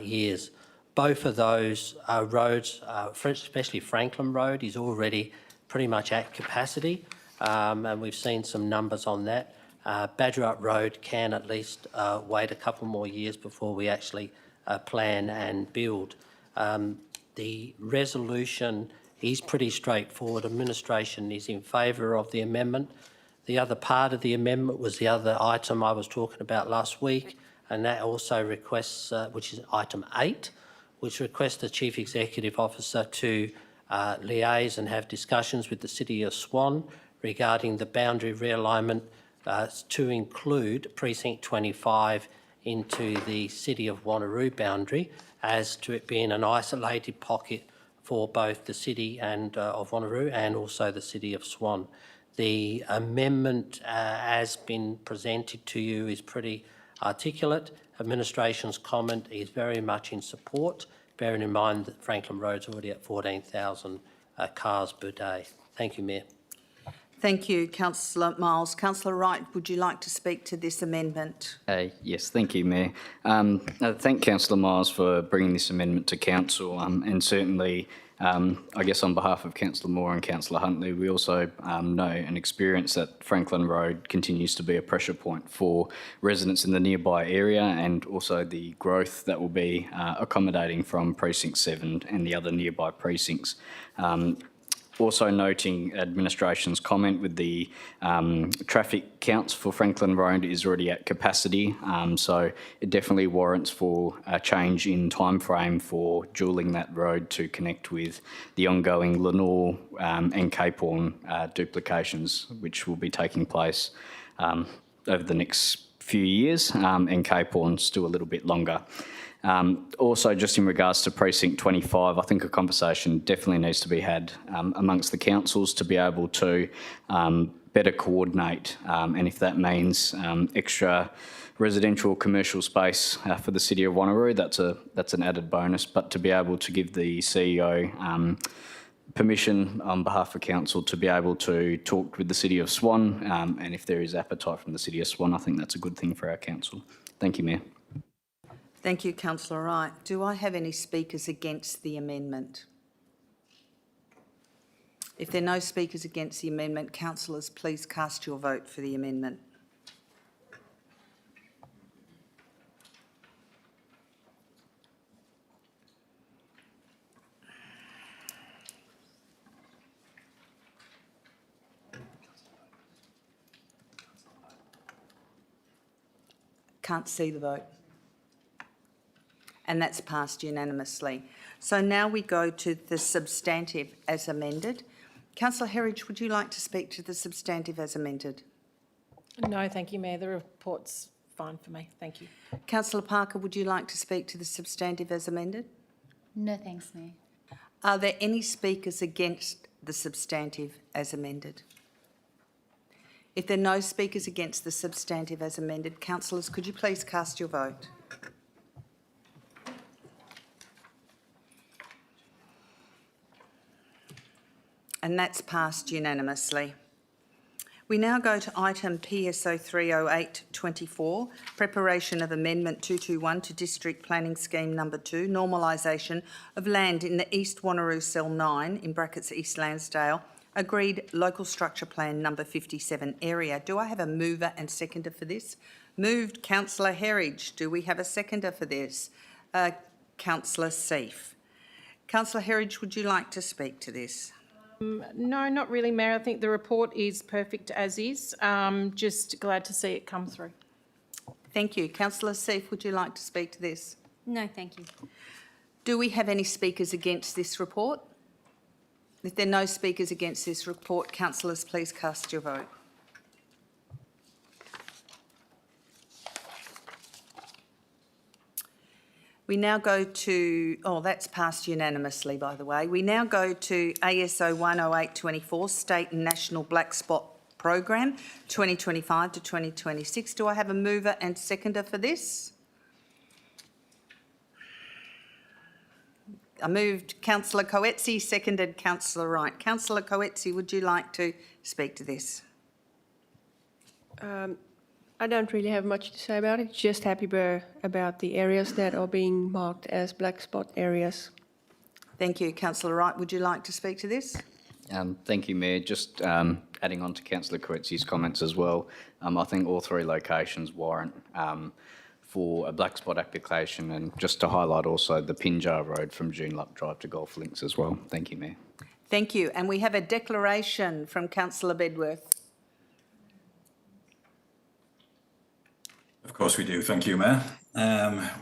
years. Both of those roads, especially Franklin Road, is already pretty much at capacity, and we've seen some numbers on that. Badgerup Road can at least wait a couple more years before we actually plan and build. The resolution is pretty straightforward. Administration is in favour of the amendment. The other part of the amendment was the other item I was talking about last week, and that also requests, which is item 8, which requests the Chief Executive Officer to liaise and have discussions with the City of Swan regarding the boundary realignment to include Precinct 25 into the City of Wanneroo boundary, as to it being an isolated pocket for both the City and of Wanneroo and also the City of Swan. The amendment as been presented to you is pretty articulate. Administration's comment is very much in support, bearing in mind that Franklin Road's already at 14,000 cars per day. Thank you, Mayor. Thank you, Councillor Miles. Councillor Wright, would you like to speak to this amendment? Yes, thank you, Mayor. I thank Councillor Miles for bringing this amendment to Council, and certainly, I guess on behalf of Councillor Moore and Councillor Huntley, we also know and experience that Franklin Road continues to be a pressure point for residents in the nearby area, and also the growth that will be accommodating from Precinct 7 and the other nearby precincts. Also noting administration's comment with the traffic counts for Franklin Road is already at capacity, so it definitely warrants for a change in time frame for dualling that road to connect with the ongoing Lenore and Cape Horn duplications, which will be taking place over the next few years, and Cape Horn's still a little bit longer. Also, just in regards to Precinct 25, I think a conversation definitely needs to be had amongst the councils to be able to better coordinate, and if that means extra residential or commercial space for the City of Wanneroo, that's an added bonus. But to be able to give the CEO permission on behalf of council to be able to talk with the City of Swan, and if there is appetite from the City of Swan, I think that's a good thing for our council. Thank you, Mayor. Thank you, Councillor Wright. Do I have any speakers against the amendment? If there are no speakers against the amendment, councillors, please cast your vote for the amendment. Can't see the vote. And that's passed unanimously. So now we go to the substantive as amended. Councillor Herridge, would you like to speak to the substantive as amended? No, thank you, Mayor. The report's fine for me. Thank you. Councillor Parker, would you like to speak to the substantive as amended? No, thanks, Mayor. Are there any speakers against the substantive as amended? If there are no speakers against the substantive as amended, councillors, could you please cast your vote? And that's passed unanimously. We now go to item PSO 30824, preparation of Amendment 221 to District Planning Scheme Number 2, normalisation of land in the East Wanneroo Cell 9, in brackets East Lansdale, agreed local structure plan number 57 area. Do I have a mover and seconder for this? Moved, Councillor Herridge. Do we have a seconder for this? Councillor Seif. Councillor Herridge, would you like to speak to this? No, not really, Mayor. I think the report is perfect as is. Just glad to see it come through. Thank you. Councillor Seif, would you like to speak to this? No, thank you. Do we have any speakers against this report? If there are no speakers against this report, councillors, please cast your vote. We now go to, that's passed unanimously, by the way. We now go to ASO 10824, State and National Black Spot Program, 2025 to 2026. Do I have a mover and seconder for this? I moved Councillor Coetzee, seconded Councillor Wright. Councillor Coetzee, would you like to speak to this? I don't really have much to say about it, just happy about the areas that are being marked as black spot areas. Thank you. Councillor Wright, would you like to speak to this? Thank you, Mayor. Just adding on to Councillor Coetzee's comments as well, I think all three locations warrant for a black spot application, and just to highlight also the Pinjar Road from Joondalup Drive to Golf Links as well. Thank you, Mayor. Thank you. And we have a declaration from Councillor Bedworth. Of course we do. Thank you, Mayor.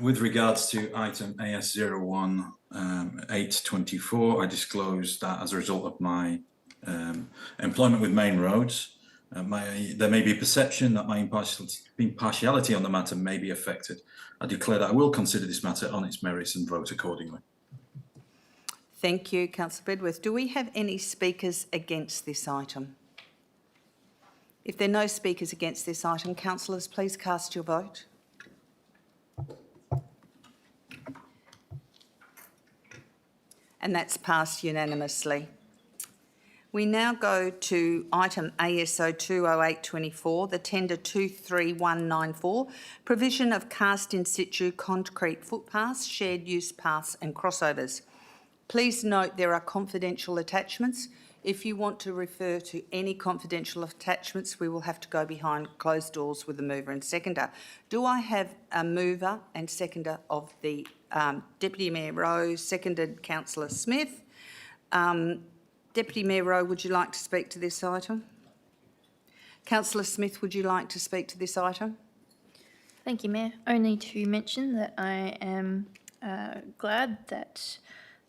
With regards to item AS01 824, I disclose that as a result of my employment with Main Roads, there may be a perception that my impartiality on the matter may be affected. I declare that I will consider this matter on its merits and vote accordingly. Thank you, Councillor Bedworth. Do we have any speakers against this item? If there are no speakers against this item, councillors, please cast your vote. And that's passed unanimously. We now go to item ASO 20824, the tender 23194, provision of cast in situ concrete footpaths, shared use paths and crossovers. Please note there are confidential attachments. If you want to refer to any confidential attachments, we will have to go behind closed doors with the mover and seconder. Do I have a mover and seconder of the Deputy Mayor Rowe, seconded Councillor Smith? Deputy Mayor Rowe, would you like to speak to this item? Councillor Smith, would you like to speak to this item? Thank you, Mayor. Only to mention that I am glad that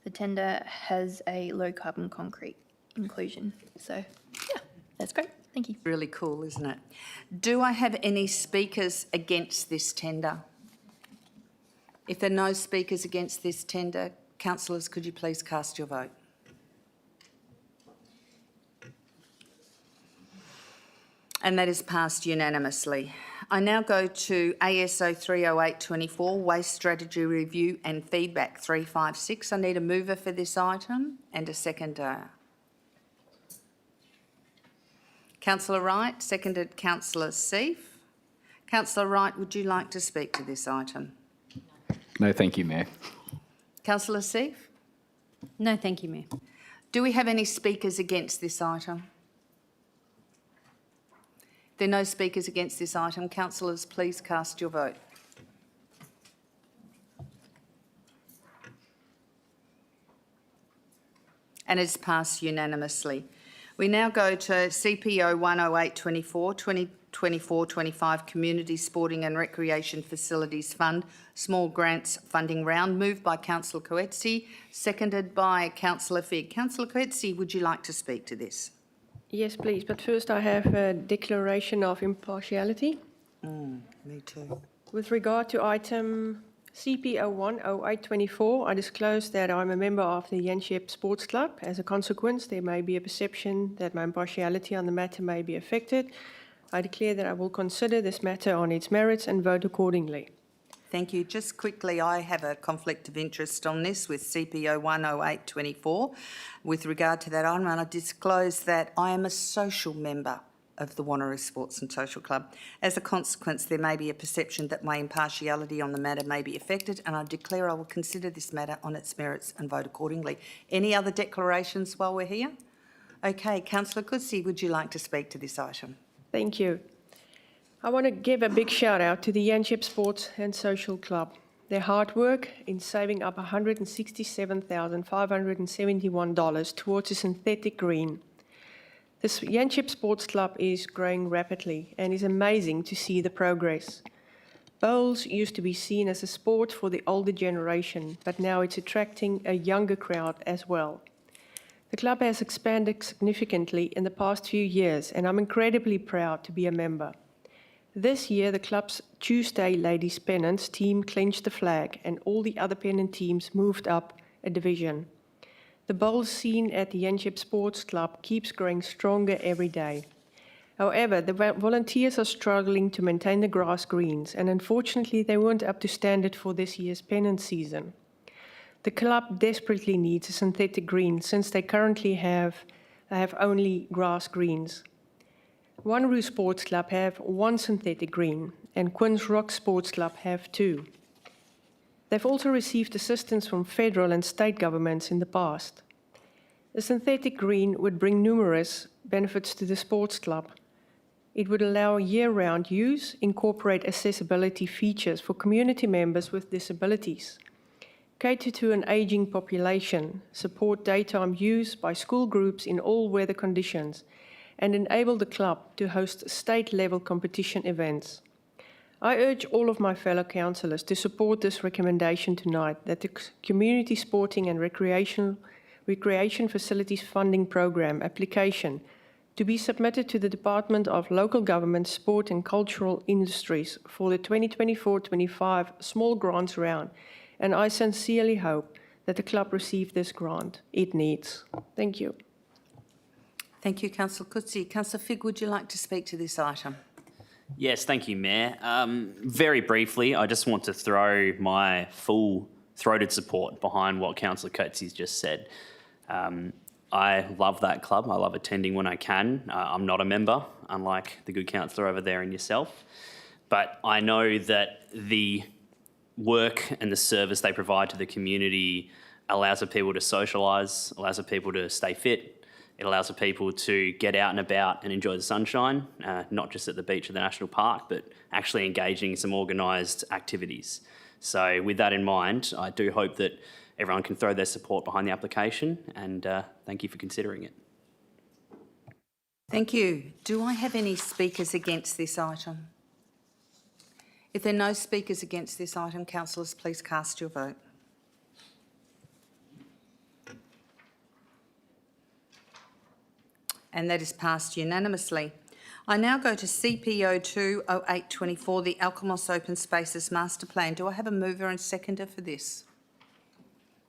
the tender has a low carbon concrete inclusion. So, yeah, that's great. Thank you. Really cool, isn't it? Do I have any speakers against this tender? If there are no speakers against this tender, councillors, could you please cast your vote? And that is passed unanimously. I now go to ASO 30824, Waste Strategy Review and Feedback 356. I need a mover for this item and a seconder. Councillor Wright, seconded Councillor Seif. Councillor Wright, would you like to speak to this item? No, thank you, Mayor. Councillor Seif? No, thank you, Mayor. Do we have any speakers against this item? If there are no speakers against this item, councillors, please cast your vote. And it's passed unanimously. We now go to CPO 10824, 2024-25 Community Sporting and Recreation Facilities Fund, Small Grants Funding Round, moved by Councillor Coetzee, seconded by Councillor Figg. Councillor Coetzee, would you like to speak to this? Yes, please. But first I have a declaration of impartiality. Me too. With regard to item CPO 10824, I disclose that I'm a member of the Yanshep Sports Club. As a consequence, there may be a perception that my impartiality on the matter may be affected. I declare that I will consider this matter on its merits and vote accordingly. Thank you. Just quickly, I have a conflict of interest on this with CPO 10824 with regard to that item, and I disclose that I am a social member of the Wanneroo Sports and Social Club. As a consequence, there may be a perception that my impartiality on the matter may be affected, and I declare I will consider this matter on its merits and vote accordingly. Any other declarations while we're here? Okay, Councillor Coetzee, would you like to speak to this item? Thank you. I want to give a big shout out to the Yanshep Sports and Social Club. Their hard work in saving up $167,571 towards a synthetic green. This Yanshep Sports Club is growing rapidly and is amazing to see the progress. Bowls used to be seen as a sport for the older generation, but now it's attracting a younger crowd as well. The club has expanded significantly in the past few years, and I'm incredibly proud to be a member. This year, the club's Tuesday Ladies Pennants team clinched the flag and all the other pennant teams moved up a division. The bowl scene at the Yanchep Sports Club keeps growing stronger every day. However, the volunteers are struggling to maintain the grass greens, and unfortunately they weren't up to standard for this year's pennant season. The club desperately needs a synthetic green since they currently have only grass greens. Wanneroo Sports Club have one synthetic green, and Quinns Rock Sports Club have two. They've also received assistance from federal and state governments in the past. A synthetic green would bring numerous benefits to the sports club. It would allow year-round use, incorporate accessibility features for community members with disabilities, cater to an aging population, support daytime use by school groups in all weather conditions, and enable the club to host state-level competition events. I urge all of my fellow councillors to support this recommendation tonight that the Community Sporting and Recreation Facilities Funding Programme application to be submitted to the Department of Local Government, Sport and Cultural Industries for the 2024-25 small grants round, and I sincerely hope that the club receive this grant it needs. Thank you. Thank you, Councillor Coetzee. Councillor Figg, would you like to speak to this item? Yes, thank you, Mayor. Very briefly, I just want to throw my full-throated support behind what Councillor Coetzee's just said. I love that club. I love attending when I can. I'm not a member, unlike the good councillor over there and yourself. But I know that the work and the service they provide to the community allows for people to socialise, allows for people to stay fit. It allows for people to get out and about and enjoy the sunshine, not just at the beach or the national park, but actually engaging in some organised activities. So with that in mind, I do hope that everyone can throw their support behind the application, and thank you for considering it. Thank you. Do I have any speakers against this item? If there are no speakers against this item, councillors, please cast your vote. And that is passed unanimously. I now go to CPO 20824, the Alkimos Open Spaces Master Plan. Do I have a mover and seconder for this?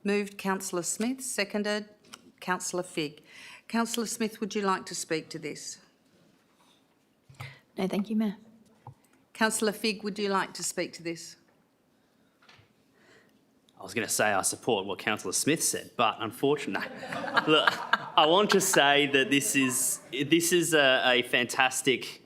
Moved Councillor Smith, seconded Councillor Figg. Councillor Smith, would you like to speak to this? No, thank you, Mayor. Councillor Figg, would you like to speak to this? I was going to say I support what Councillor Smith said, but unfortunately, look, I want to say that this is a fantastic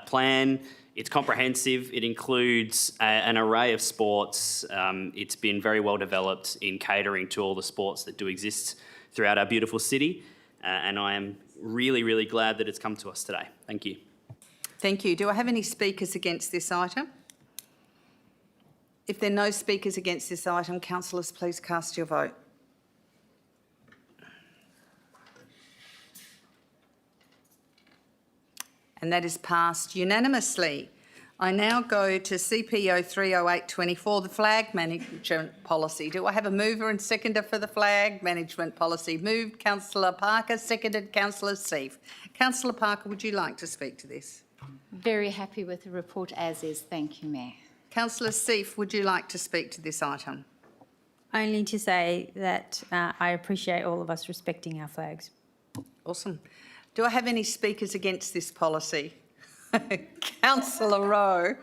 plan. It's comprehensive. It includes an array of sports. It's been very well developed in catering to all the sports that do exist throughout our beautiful city, and I am really, really glad that it's come to us today. Thank you. Thank you. Do I have any speakers against this item? If there are no speakers against this item, councillors, please cast your vote. And that is passed unanimously. I now go to CPO 30824, the Flag Management Policy. Do I have a mover and seconder for the Flag Management Policy? Moved Councillor Parker, seconded Councillor Seif. Councillor Parker, would you like to speak to this? Very happy with the report as is. Thank you, Mayor. Councillor Seif, would you like to speak to this item? Only to say that I appreciate all of us respecting our flags. Awesome. Do I have any speakers against this policy? Councillor Rowe.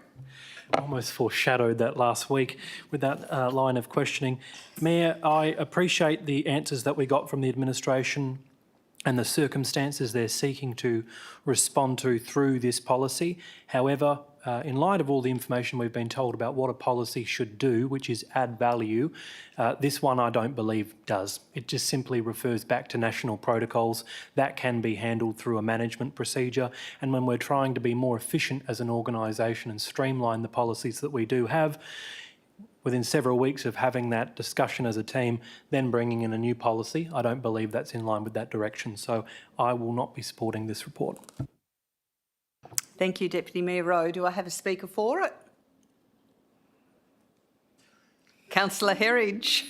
Almost foreshadowed that last week with that line of questioning. Mayor, I appreciate the answers that we got from the administration and the circumstances they're seeking to respond to through this policy. However, in light of all the information we've been told about what a policy should do, which is add value, this one I don't believe does. It just simply refers back to national protocols. That can be handled through a management procedure. And when we're trying to be more efficient as an organisation and streamline the policies that we do have, within several weeks of having that discussion as a team, then bringing in a new policy, I don't believe that's in line with that direction. So I will not be supporting this report. Thank you, Deputy Mayor Rowe. Do I have a speaker for it? Councillor Herridge.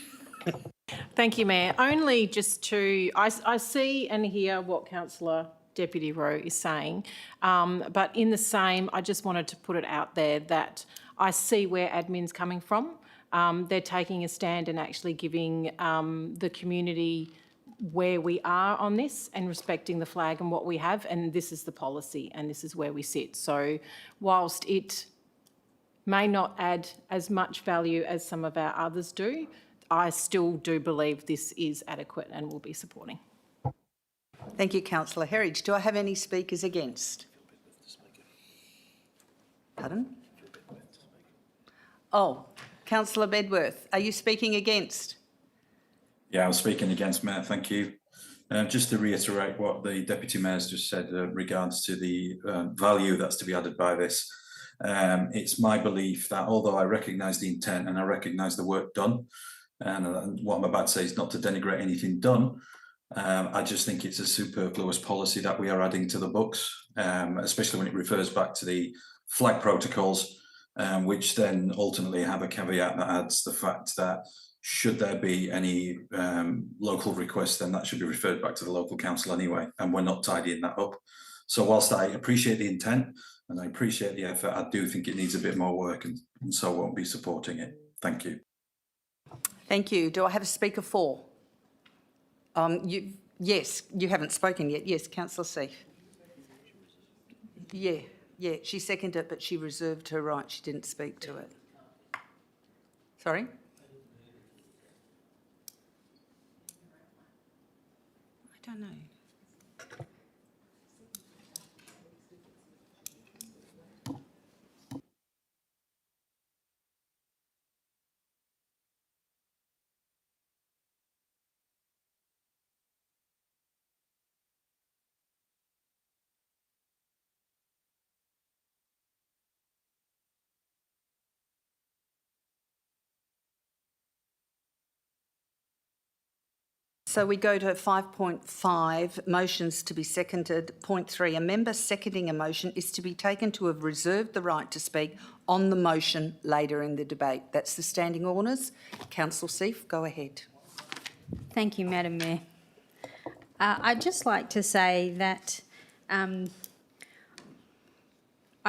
Thank you, Mayor. Only just to, I see and hear what Councillor Deputy Rowe is saying. But in the same, I just wanted to put it out there that I see where admin's coming from. They're taking a stand and actually giving the community where we are on this and respecting the flag and what we have, and this is the policy and this is where we sit. So whilst it may not add as much value as some of our others do, I still do believe this is adequate and will be supporting. Thank you, Councillor Herridge. Do I have any speakers against? Pardon? Oh, Councillor Bedworth, are you speaking against? Yeah, I'm speaking against, Mayor. Thank you. Just to reiterate what the Deputy Mayor's just said regards to the value that's to be added by this. It's my belief that although I recognise the intent and I recognise the work done, and what I'm about to say is not to denigrate anything done, I just think it's a superfluous policy that we are adding to the books, especially when it refers back to the flag protocols, which then ultimately have a caveat that adds the fact that should there be any local request, then that should be referred back to the local council anyway, and we're not tidying that up. So whilst I appreciate the intent and I appreciate the effort, I do think it needs a bit more work, and so won't be supporting it. Thank you. Thank you. Do I have a speaker for? Yes, you haven't spoken yet. Yes, Councillor Seif. Yeah, she seconded it, but she reserved her right. She didn't speak to it. Sorry? I don't know. So we go to 5.5, motions to be seconded. Point 3, a member seconding a motion is to be taken to have reserved the right to speak on the motion later in the debate. That's the standing orders. Councillor Seif, go ahead. Thank you, Madam Mayor. I'd just like to say that I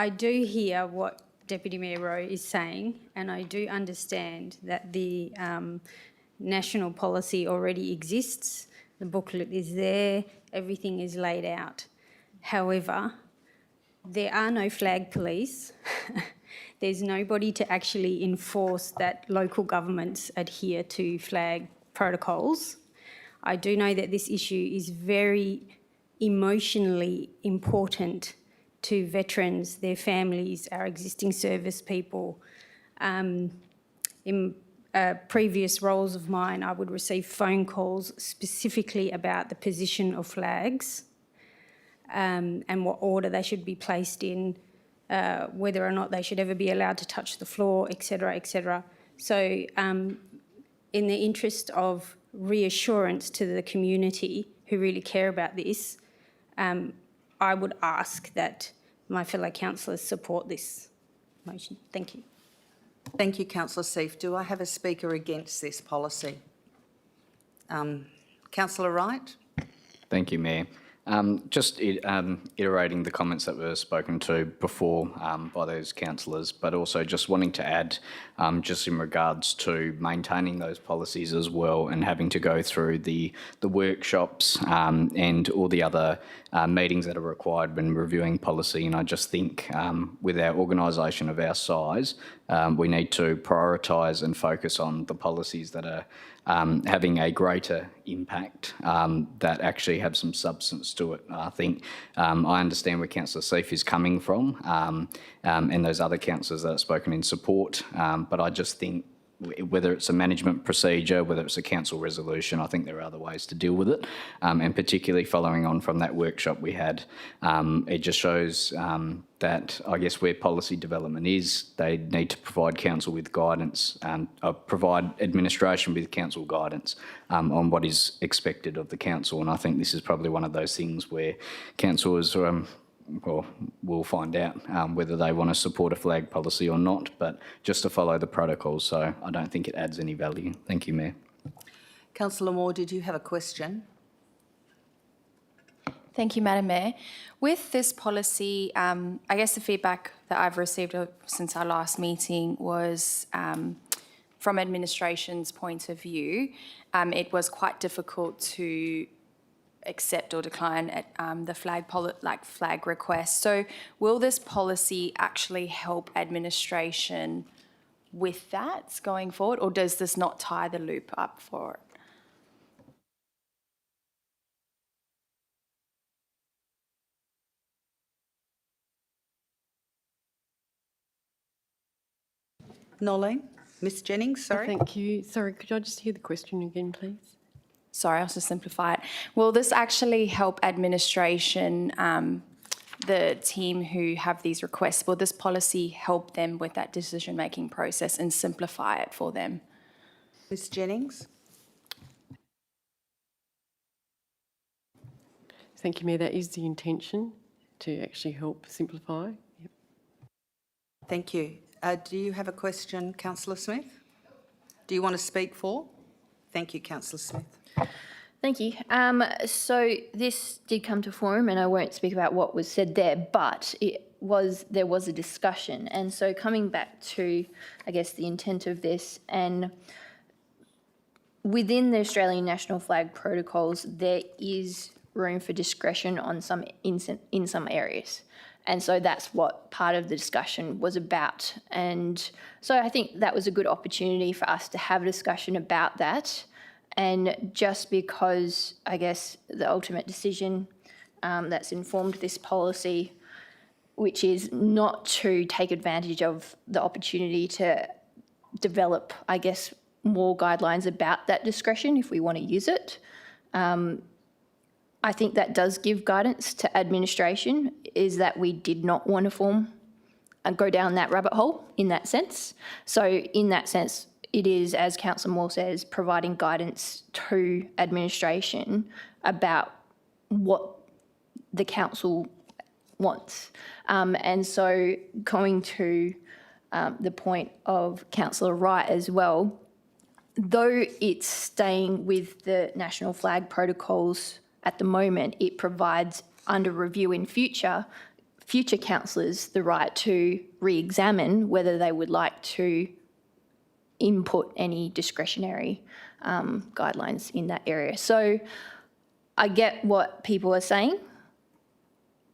do hear what Deputy Mayor Rowe is saying, and I do understand that the national policy already exists. The booklet is there, everything is laid out. However, there are no flag police. There's nobody to actually enforce that local governments adhere to flag protocols. I do know that this issue is very emotionally important to veterans, their families, our existing service people. In previous roles of mine, I would receive phone calls specifically about the position of flags and what order they should be placed in, whether or not they should ever be allowed to touch the floor, etc., etc. So in the interest of reassurance to the community who really care about this, I would ask that my fellow councillors support this motion. Thank you. Thank you, Councillor Seif. Do I have a speaker against this policy? Councillor Wright? Thank you, Mayor. Just iterating the comments that were spoken to before by those councillors, but also just wanting to add just in regards to maintaining those policies as well and having to go through the workshops and all the other meetings that are required when reviewing policy. And I just think with our organisation of our size, we need to prioritise and focus on the policies that are having a greater impact that actually have some substance to it. I think I understand where Councillor Seif is coming from and those other councillors that have spoken in support, but I just think whether it's a management procedure, whether it's a council resolution, I think there are other ways to deal with it. And particularly following on from that workshop we had, it just shows that I guess where policy development is, they need to provide council with guidance and provide administration with council guidance on what is expected of the council. And I think this is probably one of those things where councillors well, we'll find out whether they want to support a flag policy or not, but just to follow the protocols. So I don't think it adds any value. Thank you, Mayor. Councillor Moore, did you have a question? Thank you, Madam Mayor. With this policy, I guess the feedback that I've received since our last meeting was from administration's point of view, it was quite difficult to accept or decline at the flag request. So will this policy actually help administration with that going forward, or does this not tie the loop up for it? Nolene? Ms Jennings, sorry. Thank you. Sorry, could I just hear the question again, please? Sorry, I'll just simplify it. Will this actually help administration, the team who have these requests? Will this policy help them with that decision-making process and simplify it for them? Ms Jennings? Thank you, Mayor. That is the intention, to actually help simplify. Yep. Thank you. Do you have a question, Councillor Smith? Do you want to speak for? Thank you, Councillor Smith. Thank you. So this did come to forum, and I won't speak about what was said there, but there was a discussion. And so coming back to, I guess, the intent of this, and within the Australian national flag protocols, there is room for discretion on in some areas. And so that's what part of the discussion was about. And so I think that was a good opportunity for us to have a discussion about that. And just because, I guess, the ultimate decision that's informed this policy, which is not to take advantage of the opportunity to develop, I guess, more guidelines about that discretion if we want to use it. I think that does give guidance to administration, is that we did not want to form and go down that rabbit hole in that sense. So in that sense, it is, as Councillor Moore says, providing guidance to administration about what the council wants. And so going to the point of Councillor Wright as well, though it's staying with the national flag protocols at the moment, it provides, under review in future councillors the right to re-examine whether they would like to input any discretionary guidelines in that area. So I get what people are saying,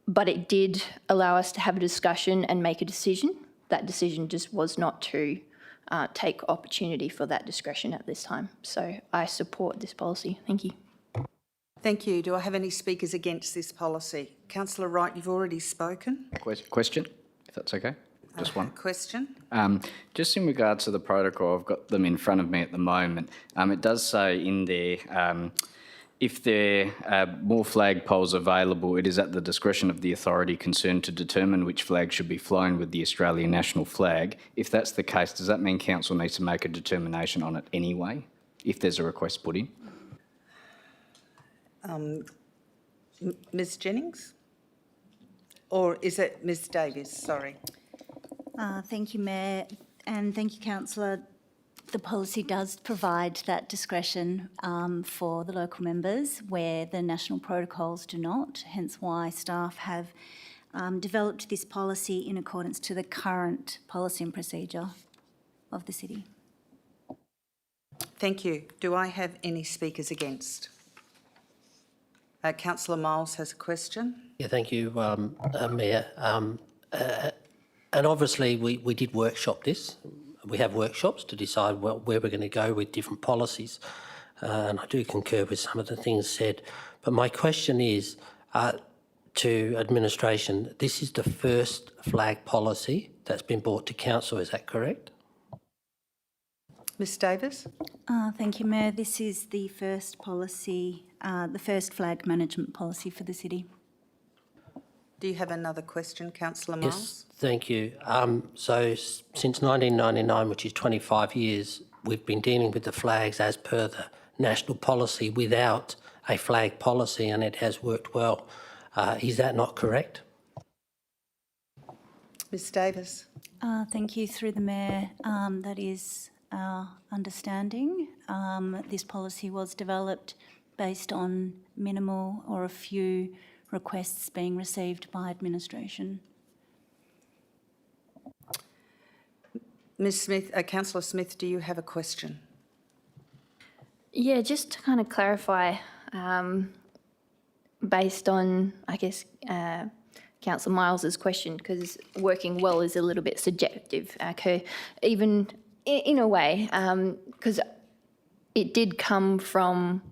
but it did allow us to have a discussion and make a decision. That decision just was not to take opportunity for that discretion at this time. So I support this policy. Thank you. Thank you. Do I have any speakers against this policy? Councillor Wright, you've already spoken. Question, if that's okay. Just one. Question. Just in regards to the protocol, I've got them in front of me at the moment. It does say in there, if there are more flagpoles available, it is at the discretion of the authority concerned to determine which flag should be flown with the Australian national flag. If that's the case, does that mean council needs to make a determination on it anyway, if there's a request put in? Ms Jennings? Or is it Ms Davies? Sorry. Thank you, Mayor, and thank you, Councillor. The policy does provide that discretion for the local members where the national protocols do not, hence why staff have developed this policy in accordance to the current policy and procedure of the city. Thank you. Do I have any speakers against? Councillor Miles has a question. Yeah, thank you, Mayor. And obviously we did workshop this. We have workshops to decide where we're going to go with different policies. And I do concur with some of the things said. But my question is to administration, this is the first flag policy that's been brought to council, is that correct? Ms Davis? Thank you, Mayor. This is the first policy, the first flag management policy for the city. Do you have another question, Councillor Miles? Yes, thank you. So since 1999, which is 25 years, we've been dealing with the flags as per the national policy without a flag policy, and it has worked well. Is that not correct? Ms Davis? Thank you. Through the Mayor, that is our understanding. This policy was developed based on minimal or a few requests being received by administration. Ms Smith, Councillor Smith, do you have a question? Yeah, just to kind of clarify, based on, I guess, Councillor Miles's question, because working well is a little bit subjective, okay, even in a way, because it did come from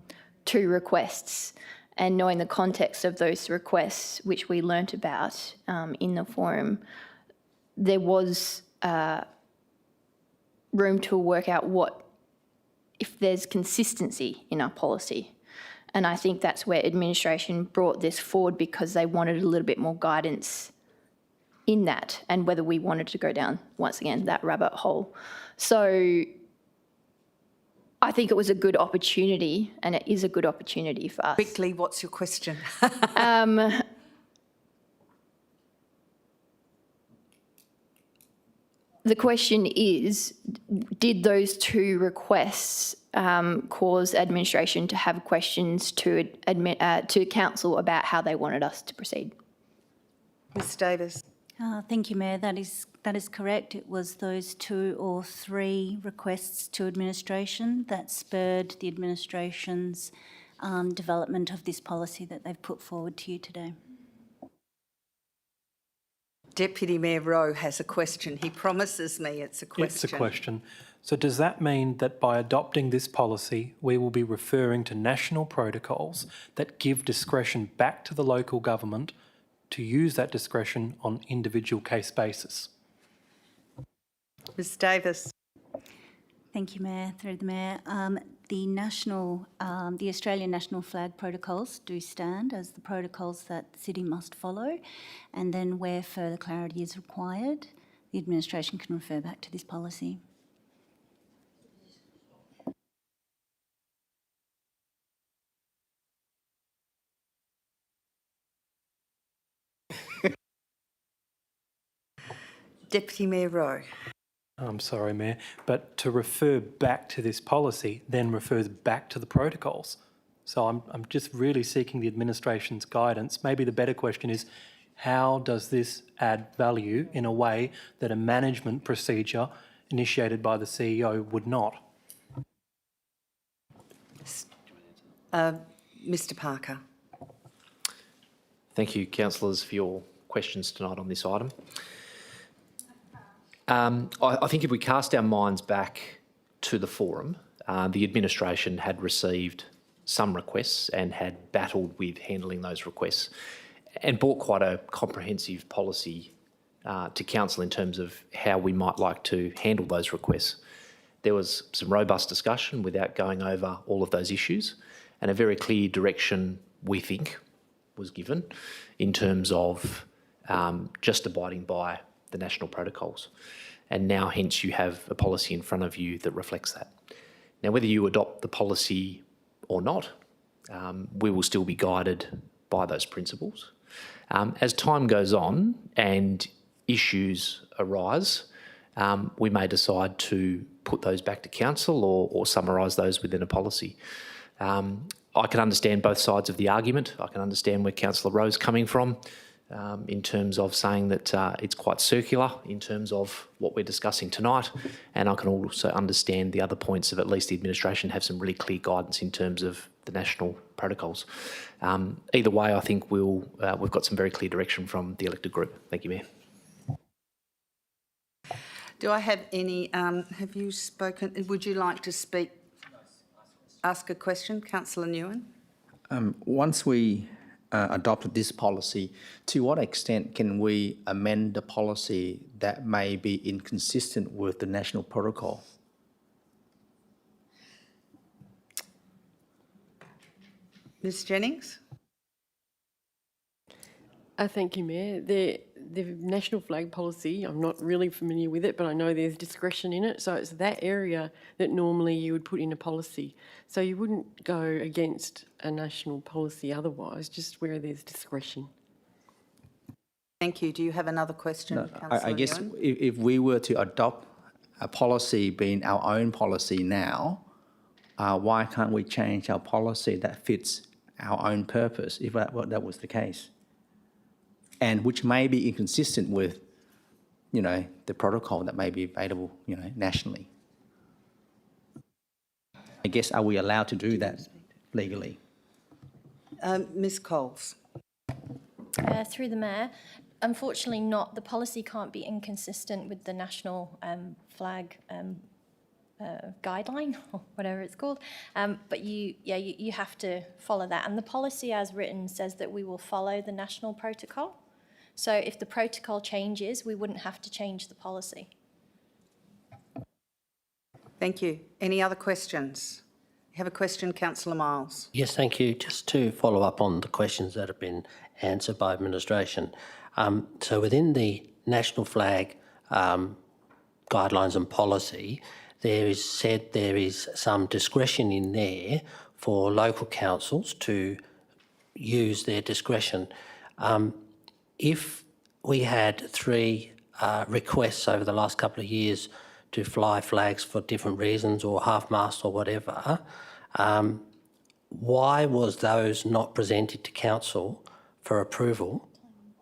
2 requests, and knowing the context of those requests, which we learnt about in the forum, there was room to work out if there's consistency in our policy. And I think that's where administration brought this forward, because they wanted a little bit more guidance in that, and whether we wanted to go down, once again, that rabbit hole. So I think it was a good opportunity, and it is a good opportunity for us. Quickly, what's your question? The question is, did those 2 requests cause administration to have questions to council about how they wanted us to proceed? Ms Davis. Thank you, Mayor. That is correct. It was those 2 or 3 requests to administration that spurred the administration's development of this policy that they've put forward to you today. Deputy Mayor Rowe has a question. He promises me it's a question. It's a question. So does that mean that by adopting this policy, we will be referring to national protocols that give discretion back to the local government to use that discretion on individual case basis? Ms Davis. Thank you, Mayor. Through the Mayor. The Australian national flag protocols do stand as the protocols that the city must follow, and then where further clarity is required, the administration can refer back to this policy. Deputy Mayor Rowe. I'm sorry, Mayor, but to refer back to this policy then refers back to the protocols. So I'm just really seeking the administration's guidance. Maybe the better question is, how does this add value in a way that a management procedure initiated by the CEO would not? Mr Parker. Thank you, councillors, for your questions tonight on this item. I think if we cast our minds back to the forum, the administration had received some requests and had battled with handling those requests and brought quite a comprehensive policy to council in terms of how we might like to handle those requests. There was some robust discussion without going over all of those issues, and a very clear direction, we think, was given in terms of just abiding by the national protocols. And now, hence, you have a policy in front of you that reflects that. Now, whether you adopt the policy or not, we will still be guided by those principles. As time goes on and issues arise, we may decide to put those back to council or summarise those within a policy. I can understand both sides of the argument. I can understand where Councillor Rowe's coming from in terms of saying that it's quite circular in terms of what we're discussing tonight, and I can also understand the other points of at least the administration have some really clear guidance in terms of the national protocols. Either way, I think we've got some very clear direction from the elected group. Thank you, Mayor. Do I have any, have you spoken, would you like to speak, ask a question, Councillor Nguyen? Once we adopted this policy, to what extent can we amend the policy that may be inconsistent with the national protocol? Ms Jennings? Thank you, Mayor. The national flag policy, I'm not really familiar with it, but I know there's discretion in it. So it's that area that normally you would put in a policy. So you wouldn't go against a national policy otherwise, just where there's discretion. Thank you. Do you have another question, No, Councillor I guess Nguyen? if we were to adopt a policy being our own policy now, why can't we change our policy that fits our own purpose, if that was the case, and which may be inconsistent with, the protocol that may be available, nationally. I guess, are we allowed to do that legally? Ms Coles. Through the Mayor, unfortunately not. The policy can't be inconsistent with the national flag guideline, or whatever it's called. But you have to follow that. And the policy as written says that we will follow the national protocol. So if the protocol changes, we wouldn't have to change the policy. Thank you. Any other questions? You have a question, Councillor Miles. Yes, thank you. Just to follow up on the questions that have been answered by administration. So within the national flag guidelines and policy, there is some discretion in there for local councils to use their discretion. If we had 3 requests over the last couple of years to fly flags for different reasons or half-mast or whatever, why was those not presented to council for approval,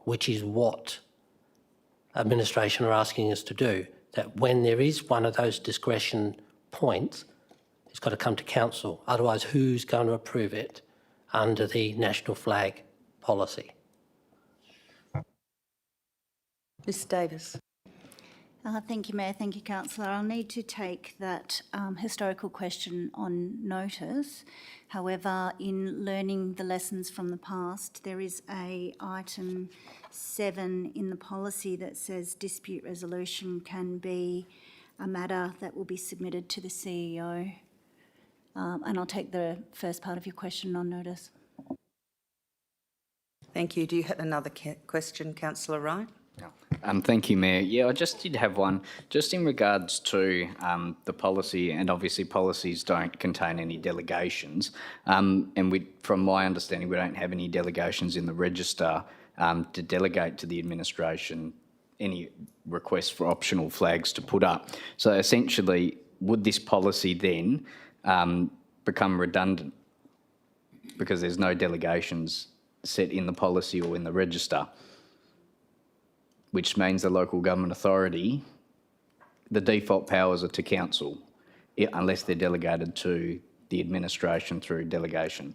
which is what administration are asking us to do? That when there is one of those discretion points, it's got to come to council. Otherwise, who's going to approve it under the national flag policy? Ms Davis. Thank you, Mayor. Thank you, Councillor. I'll need to take that historical question on notice. However, in learning the lessons from the past, there is a item 7 in the policy that says dispute resolution can be a matter that will be submitted to the CEO. And I'll take the first part of your question on notice. Thank you. Do you have another question, Councillor Wright? Thank you, Mayor. Yeah, I just did have one, just in regards to the policy, and obviously policies don't contain any delegations, and from my understanding, we don't have any delegations in the register to delegate to the administration any requests for optional flags to put up. So essentially, would this policy then become redundant because there's no delegations set in the policy or in the register? Which means the local government authority, the default powers are to council, unless they're delegated to the administration through delegation.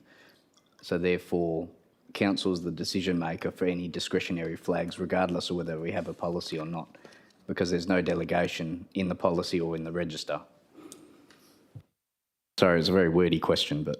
So therefore, council is the decision maker for any discretionary flags, regardless of whether we have a policy or not, because there's no delegation in the policy or in the register. Sorry, it's a very wordy question, but...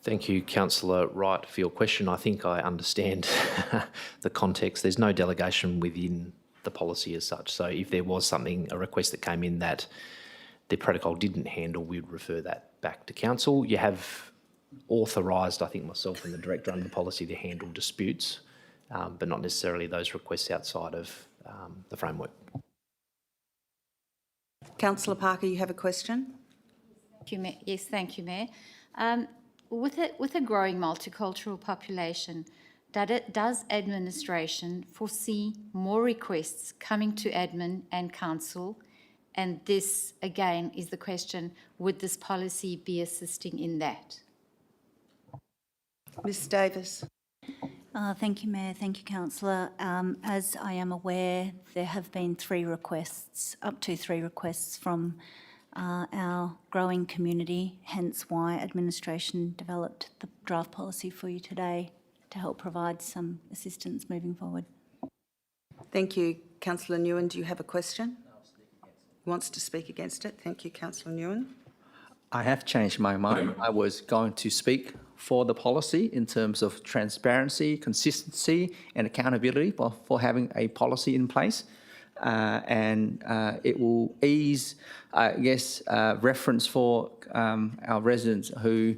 Thank you, Councillor Wright, for your question. I think I understand the context. There's no delegation within the policy as such. So if there was a request that came in that the protocol didn't handle, we'd refer that back to council. You have authorised, I think myself and the director under the policy, to handle disputes, but not necessarily those requests outside of the framework. Councillor Parker, you have a question? Thank you, Mayor. Yes, thank you, Mayor. With a growing multicultural population, does administration foresee more requests coming to admin and council? And this, again, is the question, would this policy be assisting in that? Ms Davis. Thank you, Mayor. Thank you, Councillor. As I am aware, there have been 3 requests, up to 3 requests from our growing community, hence why administration developed the draft policy for you today to help provide some assistance moving forward. Thank you. Councillor Nguyen, do you have a question? Wants to speak against it. Thank you, Councillor Nguyen. I have changed my mind. I was going to speak for the policy in terms of transparency, consistency and accountability for having a policy in place. And it will ease, I guess, reference for our residents who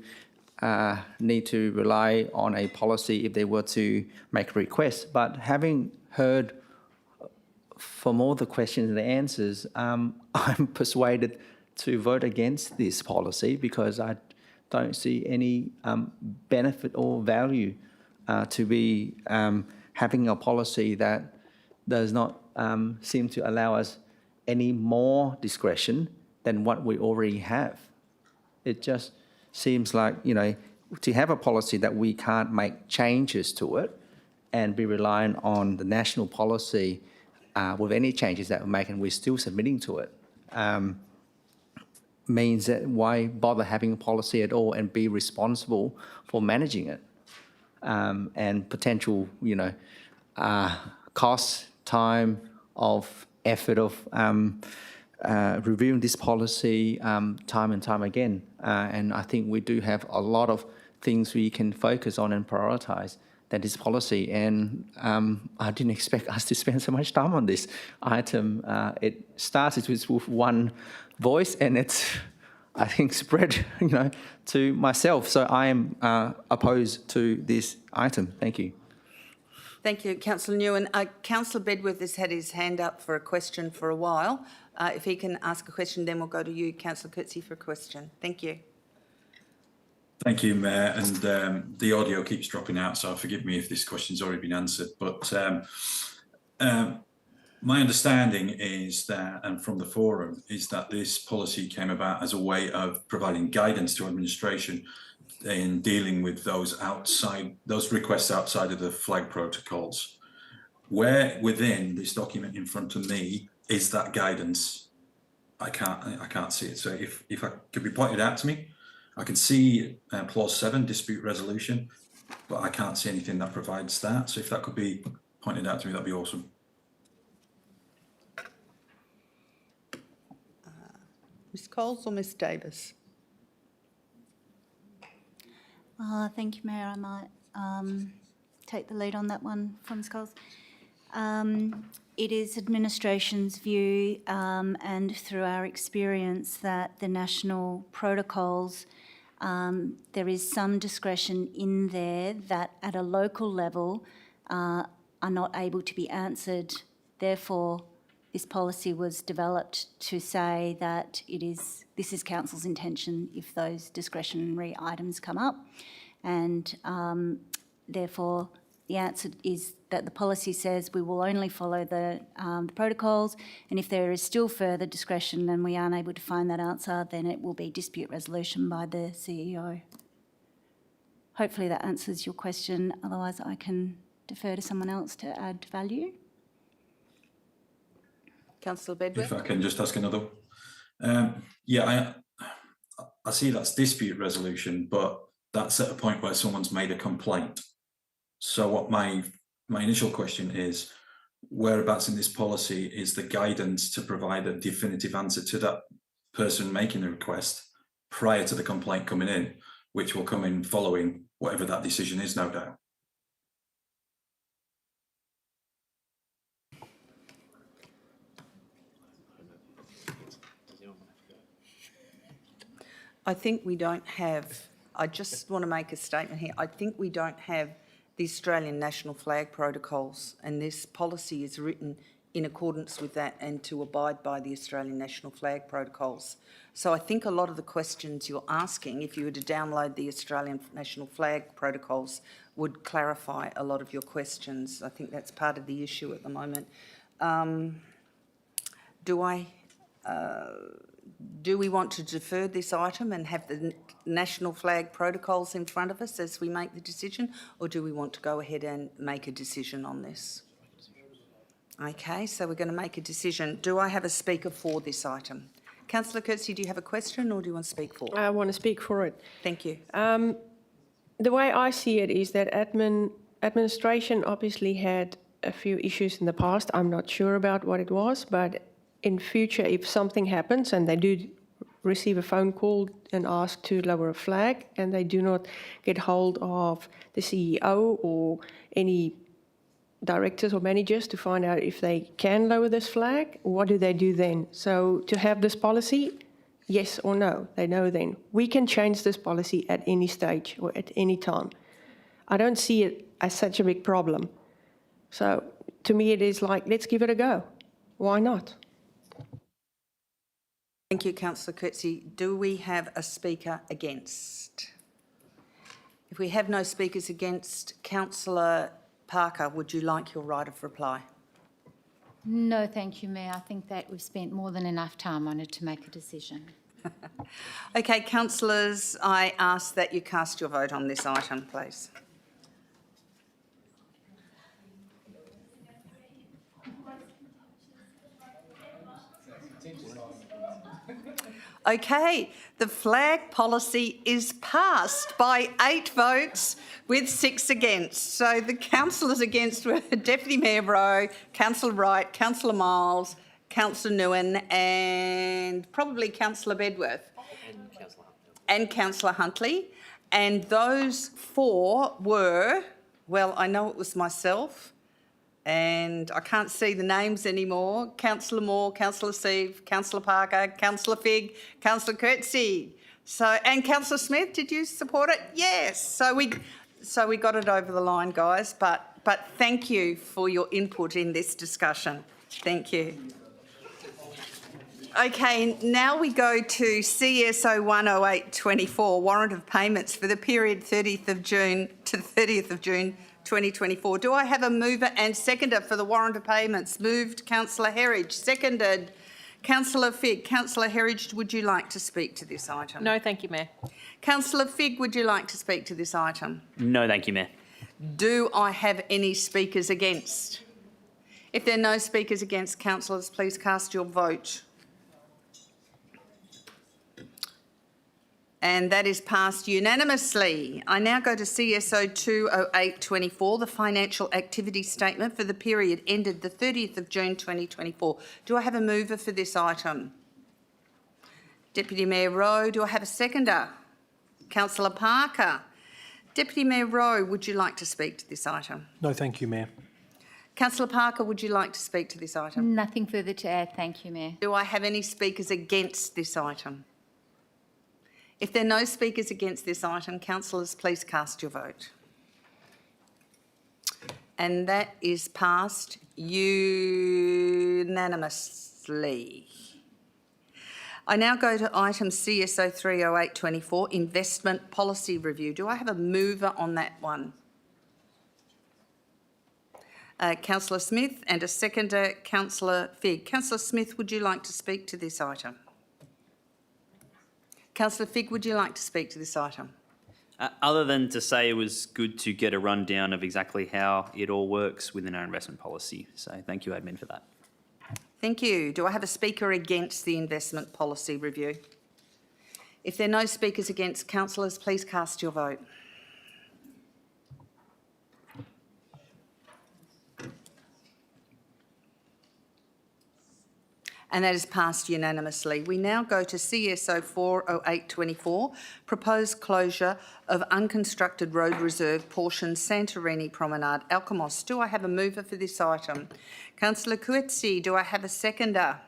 need to rely on a policy if they were to make a request. But having heard from all the questions and the answers, I'm persuaded to vote against this policy because I don't see any benefit or value to be having a policy that does not seem to allow us any more discretion than what we already have. It just seems like, you know, to have a policy that we can't make changes to it and be reliant on the national policy with any changes that we make and we're still submitting to it, means that why bother having a policy at all and be responsible for managing it? And potential, you know, cost, time, of effort of reviewing this policy time and time again. And I think we do have a lot of things we can focus on and prioritise than this policy. And I didn't expect us to spend so much time on this item. It started with one voice and it's, I think, spread, you know, to myself. So I am opposed to this item. Thank you. Thank you, Councillor Nguyen. Councillor Bedworth has had his hand up for a question for a while. If he can ask a question, then we'll go to you, Councillor Coetzee, for a question. Thank you. Thank you, Mayor. And the audio keeps dropping out, so forgive me if this question's already been answered. But my understanding is that, and from the forum, is that this policy came about as a way of providing guidance to administration in dealing with those requests outside of the flag protocols. Where within this document in front of me is that guidance? I can't see it. So if I could be pointed out to me, I can see clause 7, dispute resolution, but I can't see anything that provides that. So if that could be pointed out to me, that'd be awesome. Ms Coles or Ms Davis? Thank you, Mayor. I might take the lead on that one from Ms Coles. It is administration's view and through our experience that the national protocols, there is some discretion in there that at a local level are not able to be answered. Therefore, this policy was developed to say that this is council's intention if those discretionary items come up, and therefore the answer is that the policy says we will only follow the protocols, and if there is still further discretion and we aren't able to find that answer, then it will be dispute resolution by the CEO. Hopefully that answers your question, otherwise I can defer to someone else to add value. Councillor Bedworth? If I can just ask another. Yeah, I see that's dispute resolution, but that's at a point where someone's made a complaint. So what my initial question is, whereabouts in this policy is the guidance to provide a definitive answer to that person making the request prior to the complaint coming in, which will come in following whatever that decision is, no doubt? I think we don't have, I just want to make a statement here. I think we don't have the Australian national flag protocols, and this policy is written in accordance with that and to abide by the Australian national flag protocols. So I think a lot of the questions you're asking, if you were to download the Australian national flag protocols, would clarify a lot of your questions. I think that's part of the issue at the moment. Do we want to defer this item and have the national flag protocols in front of us as we make the decision, or do we want to go ahead and make a decision on this? Okay, so we're going to make a decision. Do I have a speaker for this item? Councillor Coetzee, do you have a question or do you want to speak for it? I want to speak for it. Thank you. The way I see it is that administration obviously had a few issues in the past. I'm not sure about what it was, but in future, if something happens and they do receive a phone call and ask to lower a flag and they do not get hold of the CEO or any directors or managers to find out if they can lower this flag, what do they do then? So to have this policy, yes or no, they know then. We can change this policy at any stage or at any time. I don't see it as such a big problem. So to me, it is like, let's give it a go. Why not? Thank you, Councillor Coetzee. Do we have a speaker against? If we have no speakers against, Councillor Parker, would you like your right of reply? No, thank you, Mayor. I think that we've spent more than enough time on it to make a decision. Okay, councillors, I ask that you cast your vote on this item, please. Okay, the flag policy is passed by 8 votes with 6 against. So the councillors against were Deputy Mayor Rowe, Councillor Wright, Councillor Miles, Councillor Nguyen and probably Councillor Bedworth. And Councillor Huntley. And those 4 were, well, I know it was myself, and I can't see the names anymore. Councillor Moore, Councillor Sieve, Councillor Parker, Councillor Figg, Councillor Coetzee. So, and Councillor Smith, did you support it? Yes. So we got it over the line, guys. But thank you for your input in this discussion. Thank you. Okay, now we go to CSO 10824, warrant of payments for the period 30th of June to 30th of June 2024. Do I have a mover and seconder for the warrant of payments? Moved, Councillor Herridge. Seconded, Councillor Figg. Councillor Herridge, would you like to speak to this item? No, thank you, Mayor. Councillor Figg, would you like to speak to this item? No, thank you, Mayor. Do I have any speakers against? If there are no speakers against, councillors, please cast your vote. And that is passed unanimously. I now go to CSO 20824, the financial activity statement for the period ended the 30th of June 2024. Do I have a mover for this item? Deputy Mayor Rowe. Do I have a seconder? Councillor Parker. Deputy Mayor Rowe, would you like to speak to this item? No, thank you, Mayor. Councillor Parker, would you like to speak to this item? Nothing further to add, thank you, Mayor. Do I have any speakers against this item? If there are no speakers against this item, councillors, please cast your vote. And that is passed unanimously. I now go to item CSO 30824, investment policy review. Do I have a mover on that one? Councillor Smith, and a seconder, Councillor Figg. Councillor Smith, would you like to speak to this item? Councillor Figg, would you like to speak to this item? Other than to say it was good to get a rundown of exactly how it all works within our investment policy. So thank you, admin, for that. Thank you. Do I have a speaker against the investment policy review? If there are no speakers against, councillors, please cast your vote. And that is passed unanimously. We now go to CSO 40824, proposed closure of unconstructed road reserve portion Santorini Promenade, Alkimos. Do I have a mover for this item? Councillor Coetzee, do I have a seconder?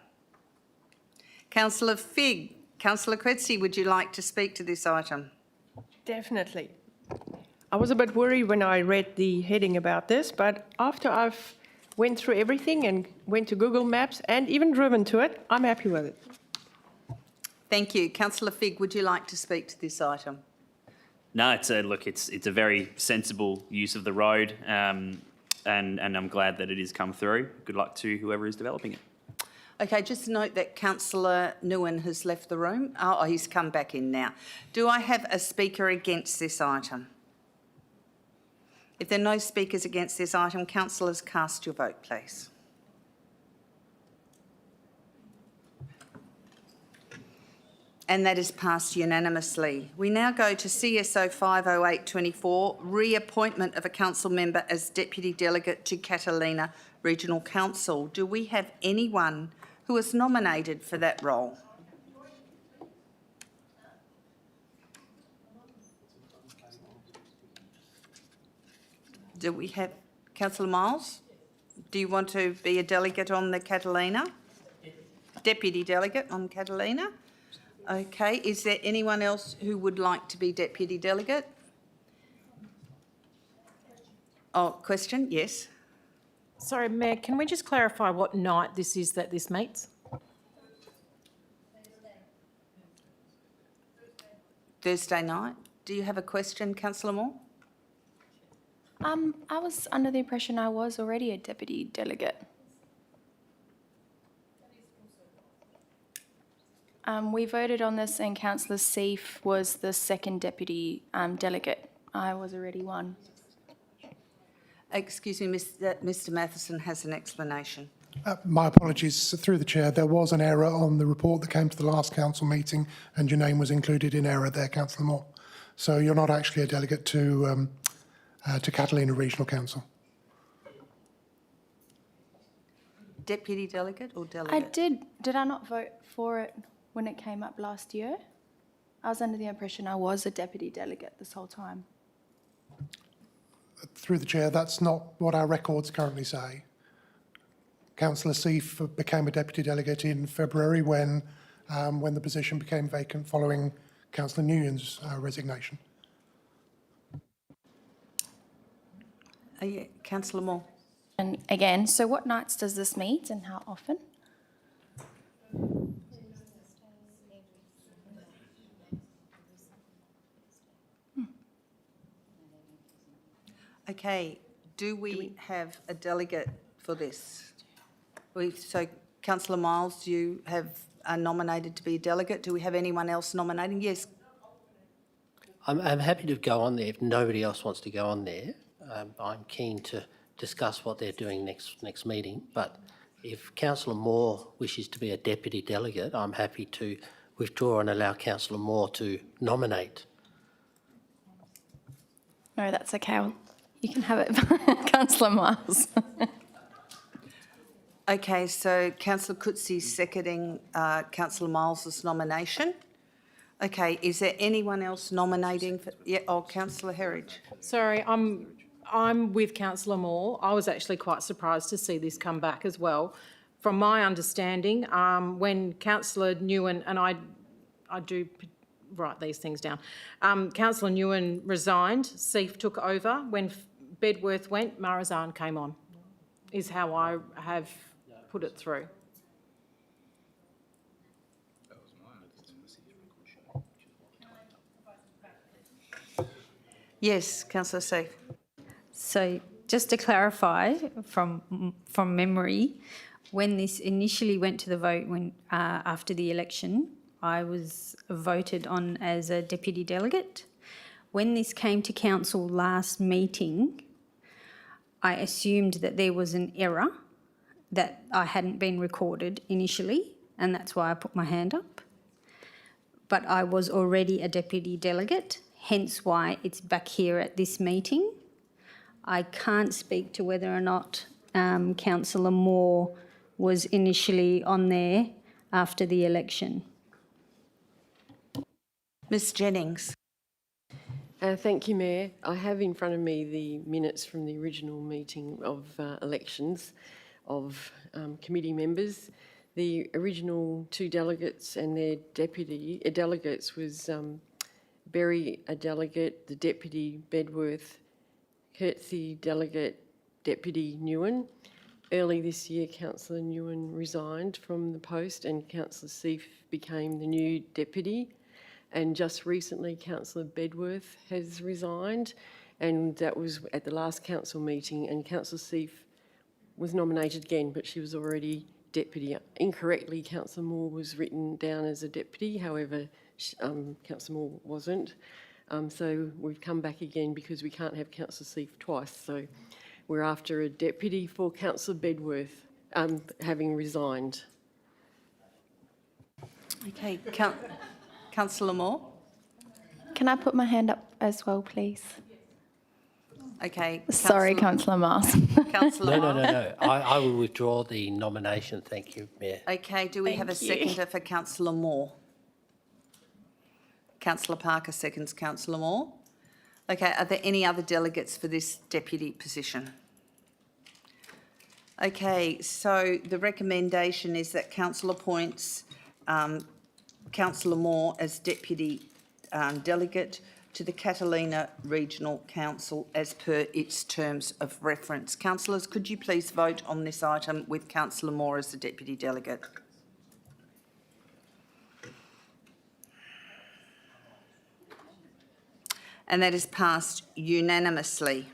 Councillor Figg. Councillor Coetzee, would you like to speak to this item? Definitely. I was a bit worried when I read the heading about this, but after I've went through everything and went to Google Maps and even driven to it, I'm happy with it. Thank you. Councillor Figg, would you like to speak to this item? No, it's a very sensible use of the road, and I'm glad that it has come through. Good luck to whoever is developing it. Okay, just note that Councillor Nguyen has left the room. Oh, he's come back in now. Do I have a speaker against this item? If there are no speakers against this item, councillors, cast your vote, please. And that is passed unanimously. We now go to CSO 50824, reappointment of a council member as Deputy Delegate to Catalina Regional Council. Do we have anyone who is nominated for that role? Do we have Councillor Miles? Do you want to be a delegate on the Catalina? Deputy delegate on Catalina? Okay, is there anyone else who would like to be deputy delegate? Oh, question? Yes. Sorry, Mayor, can we just clarify what night this is that this meets? Thursday night. Do you have a question, Councillor Moore? I was under the impression I was already a deputy delegate. We voted on this and Councillor Seif was the second deputy delegate. I was already one. Excuse me, Mr Matheson has an explanation. My apologies, through the chair, there was an error on the report that came to the last council meeting and your name was included in error there, Councillor Moore. So you're not actually a delegate to Catalina Regional Council. Deputy delegate or delegate? I did. Did I not vote for it when it came up last year? I was under the impression I was a deputy delegate this whole time. Through the chair, that's not what our records currently say. Councillor Seif became a deputy delegate in February when the position became vacant following Councillor Nguyen's resignation. Yeah, Councillor Moore. And again, so what nights does this meet and how often? Okay, do we have a delegate for this? So, Councillor Miles, you are nominated to be a delegate. Do we have anyone else nominating? Yes. I'm happy to go on there if nobody else wants to go on there. I'm keen to discuss what they're doing next meeting, but if Councillor Moore wishes to be a deputy delegate, I'm happy to withdraw and allow Councillor Moore to nominate. No, that's okay. You can have it, Councillor Miles. Okay, so Councillor Coetzee seconding Councillor Miles's nomination. Okay, is there anyone else nominating? Councillor Herridge. Sorry, I'm with Councillor Moore. I was actually quite surprised to see this come back as well. From my understanding, when Councillor Nguyen, and I do write these things down, Councillor Nguyen resigned, Seif took over. When Bedworth went, Marizan came on, is how I have put it through. Yes, Councillor Seif. So just to clarify from memory, when this initially went to the vote after the election, I was voted on as a deputy delegate. When this came to council last meeting, I assumed that there was an error, that I hadn't been recorded initially, and that's why I put my hand up. But I was already a deputy delegate, hence why it's back here at this meeting. I can't speak to whether or not Councillor Moore was initially on there after the election. Ms Jennings. Thank you, Mayor. I have in front of me the minutes from the original meeting of elections of committee members. The original two delegates and their deputy delegates was Berry, a delegate, the deputy Bedworth, Coetzee delegate, Deputy Nguyen. Early this year, Councillor Nguyen resigned from the post and Councillor Seif became the new deputy. And just recently, Councillor Bedworth has resigned, and that was at the last council meeting, and Councillor Seif was nominated again, but she was already deputy. Incorrectly, Councillor Moore was written down as a deputy, however, Councillor Moore wasn't. So we've come back again because we can't have Councillor Seif twice. So we're after a deputy for Councillor Bedworth, having resigned. Okay, Councillor Moore. Can I put my hand up as well, please? Okay. Sorry, Councillor Miles. Councillor No. I will withdraw the nomination. Thank you, Mayor. Okay, do we have a seconder for Councillor Moore? Councillor Parker seconds Councillor Moore. Okay, are there any other delegates for this deputy position? Okay, so the recommendation is that council appoints Councillor Moore as deputy delegate to the Catalina Regional Council as per its terms of reference. Councillors, could you please vote on this item with Councillor Moore as the Deputy Delegate? And that is passed unanimously.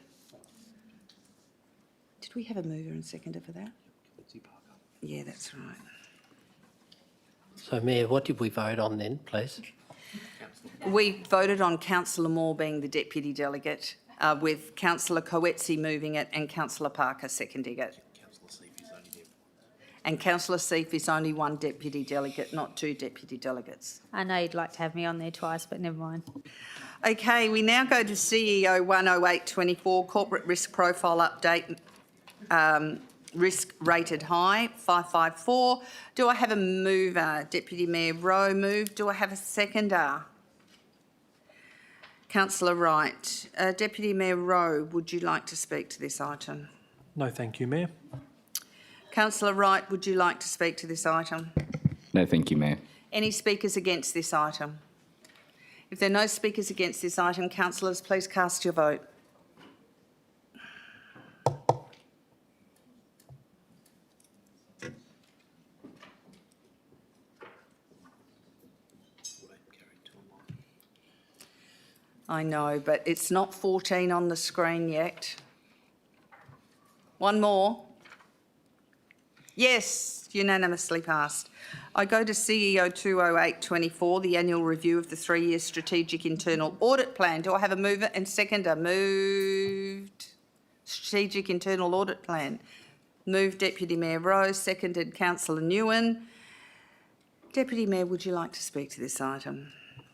Did we have a mover and seconder for that? Yeah, that's right. So, Mayor, what did we vote on then, please? We voted on Councillor Moore being the Deputy Delegate, with Councillor Coetzee moving it and Councillor Parker seconding it. And Councillor Seif is only one Deputy Delegate, not two Deputy Delegates. I know you'd like to have me on there twice, but never mind. Okay, we now go to CEO 10824, Corporate Risk Profile Update, Risk Rated High, 554. Do I have a mover? Deputy Mayor Rowe moved. Do I have a seconder? Councillor Wright. Deputy Mayor Rowe, would you like to speak to this item? No, thank you, Mayor. Councillor Wright, would you like to speak to this item? No, thank you, Mayor. Any speakers against this item? If there are no speakers against this item, councillors, please cast your vote. I know, but it's not 14 on the screen yet. One more. Yes, unanimously passed. I go to CEO 20824, the annual review of the 3-year strategic internal audit plan. Do I have a mover and seconder? Moved. Strategic internal audit plan. Moved Deputy Mayor Rose, seconded Councillor Newen. Deputy Mayor, would you like to speak to this item?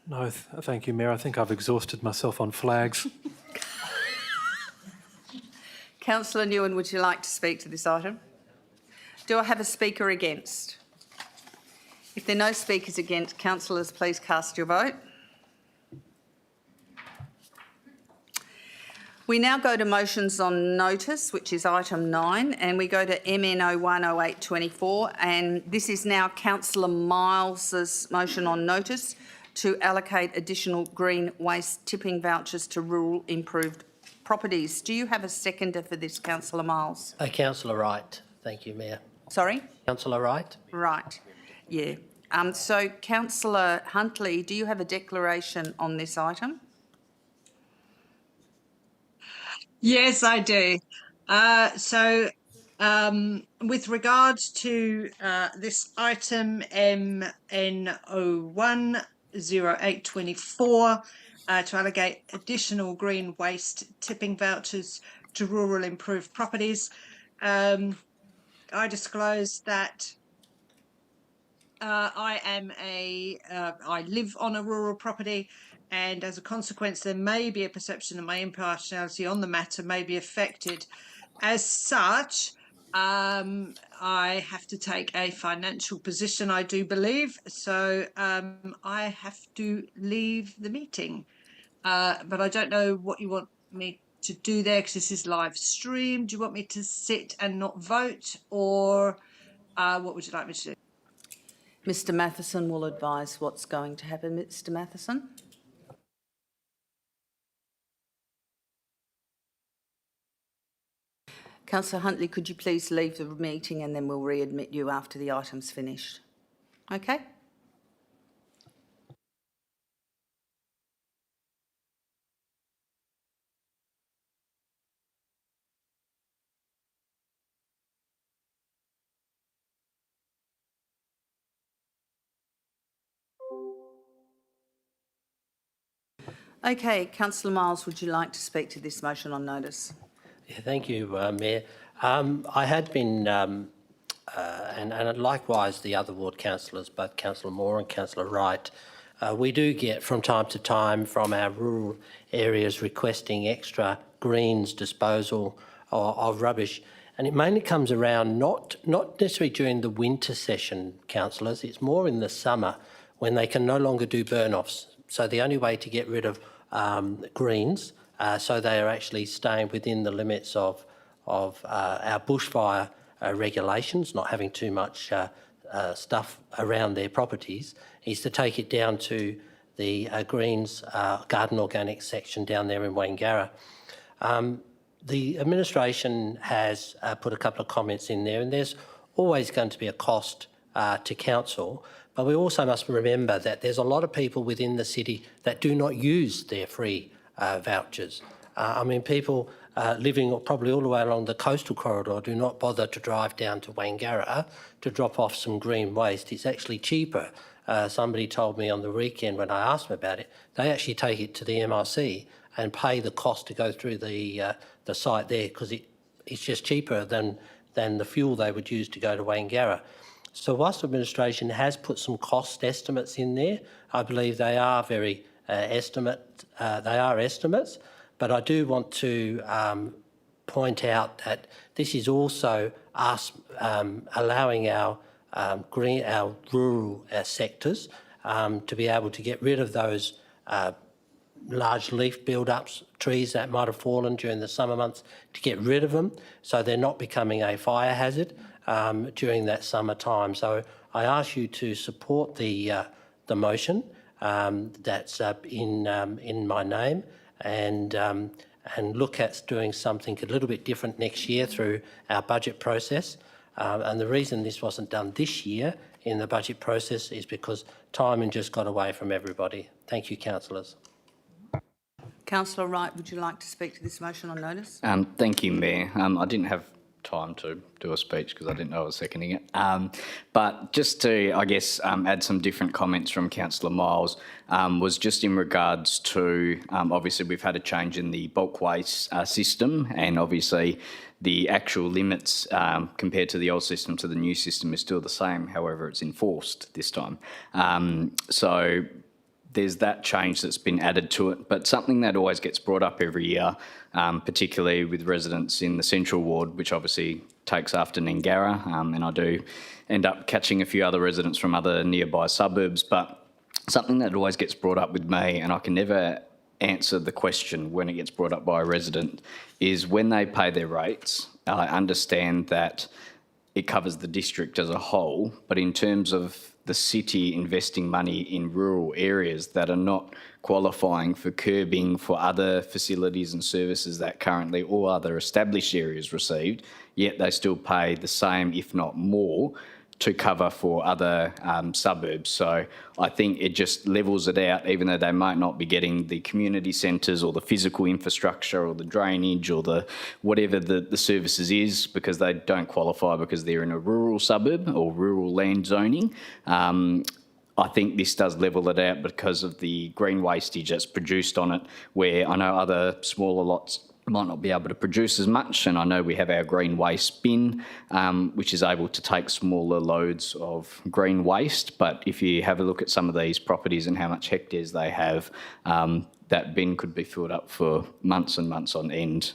No, thank you, Mayor. I think I've exhausted myself on flags. Councillor Newen, would you like to speak to this item? Do I have a speaker against? If there are no speakers against, councillors, please cast your vote. We now go to motions on notice, which is item 9, and we go to MN 010824, and this is now Councillor Miles's motion on notice to allocate additional green waste tipping vouchers to rural improved properties. Do you have a seconder for this, Councillor Miles? Councillor Wright. Thank you, Mayor. Sorry? Councillor Wright. Right, yeah. So, Councillor Huntley, do you have a declaration on this item? Yes, I do. With regards to this item MN010824, to allocate additional green waste tipping vouchers to rural improved properties, I disclose that I live on a rural property, and as a consequence there may be a perception that my impartiality on the matter may be affected. As such, I have to take a financial position, I do believe, so I have to leave the meeting. But I don't know what you want me to do there, because this is live stream. Do you want me to sit and not vote, or what would you like me to do? Mr Matheson will advise what's going to happen. Mr Matheson. Councillor Huntley, could you please leave the meeting and then we'll readmit you after the item's finished? Okay? Okay, Councillor Miles, would you like to speak to this motion on notice? Yeah, thank you, Mayor. I had been, and likewise the other ward councillors, both Councillor Moore and Councillor Wright, we do get from time to time from our rural areas requesting extra greens disposal of rubbish. And it mainly comes around not necessarily during the winter session, councillors, it's more in the summer when they can no longer do burn-offs. So the only way to get rid of greens, so they are actually staying within the limits of our bushfire regulations, not having too much stuff around their properties, is to take it down to the Greens Garden Organics section down there in Wanneroo. The administration has put a couple of comments in there, and there's always going to be a cost to council, but we also must remember that there's a lot of people within the city that do not use their free vouchers. I mean, people living probably all the way along the coastal corridor do not bother to drive down to Wanneroo to drop off some green waste. It's actually cheaper. Somebody told me on the weekend when I asked them about it, they actually take it to the MRC and pay the cost to go through the site there because it's just cheaper than the fuel they would use to go to Wanneroo. So whilst the administration has put some cost estimates in there, I believe they are very estimates, but I do want to point out that this is also us allowing our rural sectors to be able to get rid of those large leaf build-ups, trees that might have fallen during the summer months, to get rid of them so they're not becoming a fire hazard during that summer time. So I ask you to support the motion that's in my name and look at doing something a little bit different next year through our budget process. And the reason this wasn't done this year in the budget process is because timing just got away from everybody. Thank you, councillors. Councillor Wright, would you like to speak to this motion on notice? Thank you, Mayor. I didn't have time to do a speech because I didn't know I was seconding it. But just to, I guess, add some different comments from Councillor Miles, was just in regards to, obviously we've had a change in the bulk waste system, and obviously the actual limits compared to the old system to the new system is still the same. However, it's enforced this time. So there's that change that's been added to it, but something that always gets brought up every year, particularly with residents in the Central Ward, which obviously takes after Nangara, and I do end up catching a few other residents from other nearby suburbs, but something that always gets brought up with me, and I can never answer the question when it gets brought up by a resident, is when they pay their rates, I understand that it covers the district as a whole, but in terms of the city investing money in rural areas that are not qualifying for curbing for other facilities and services that currently all other established areas received, yet they still pay the same, if not more, to cover for other suburbs. So I think it just levels it out, even though they might not be getting the community centres or the physical infrastructure or the drainage or the whatever the services is, because they don't qualify because they're in a rural suburb or rural land zoning. I think this does level it out because of the green wastage that's produced on it, where I know other smaller lots might not be able to produce as much, and I know we have our green waste bin, which is able to take smaller loads of green waste, but if you have a look at some of these properties and how much hectares they have, that bin could be filled up for months and months on end,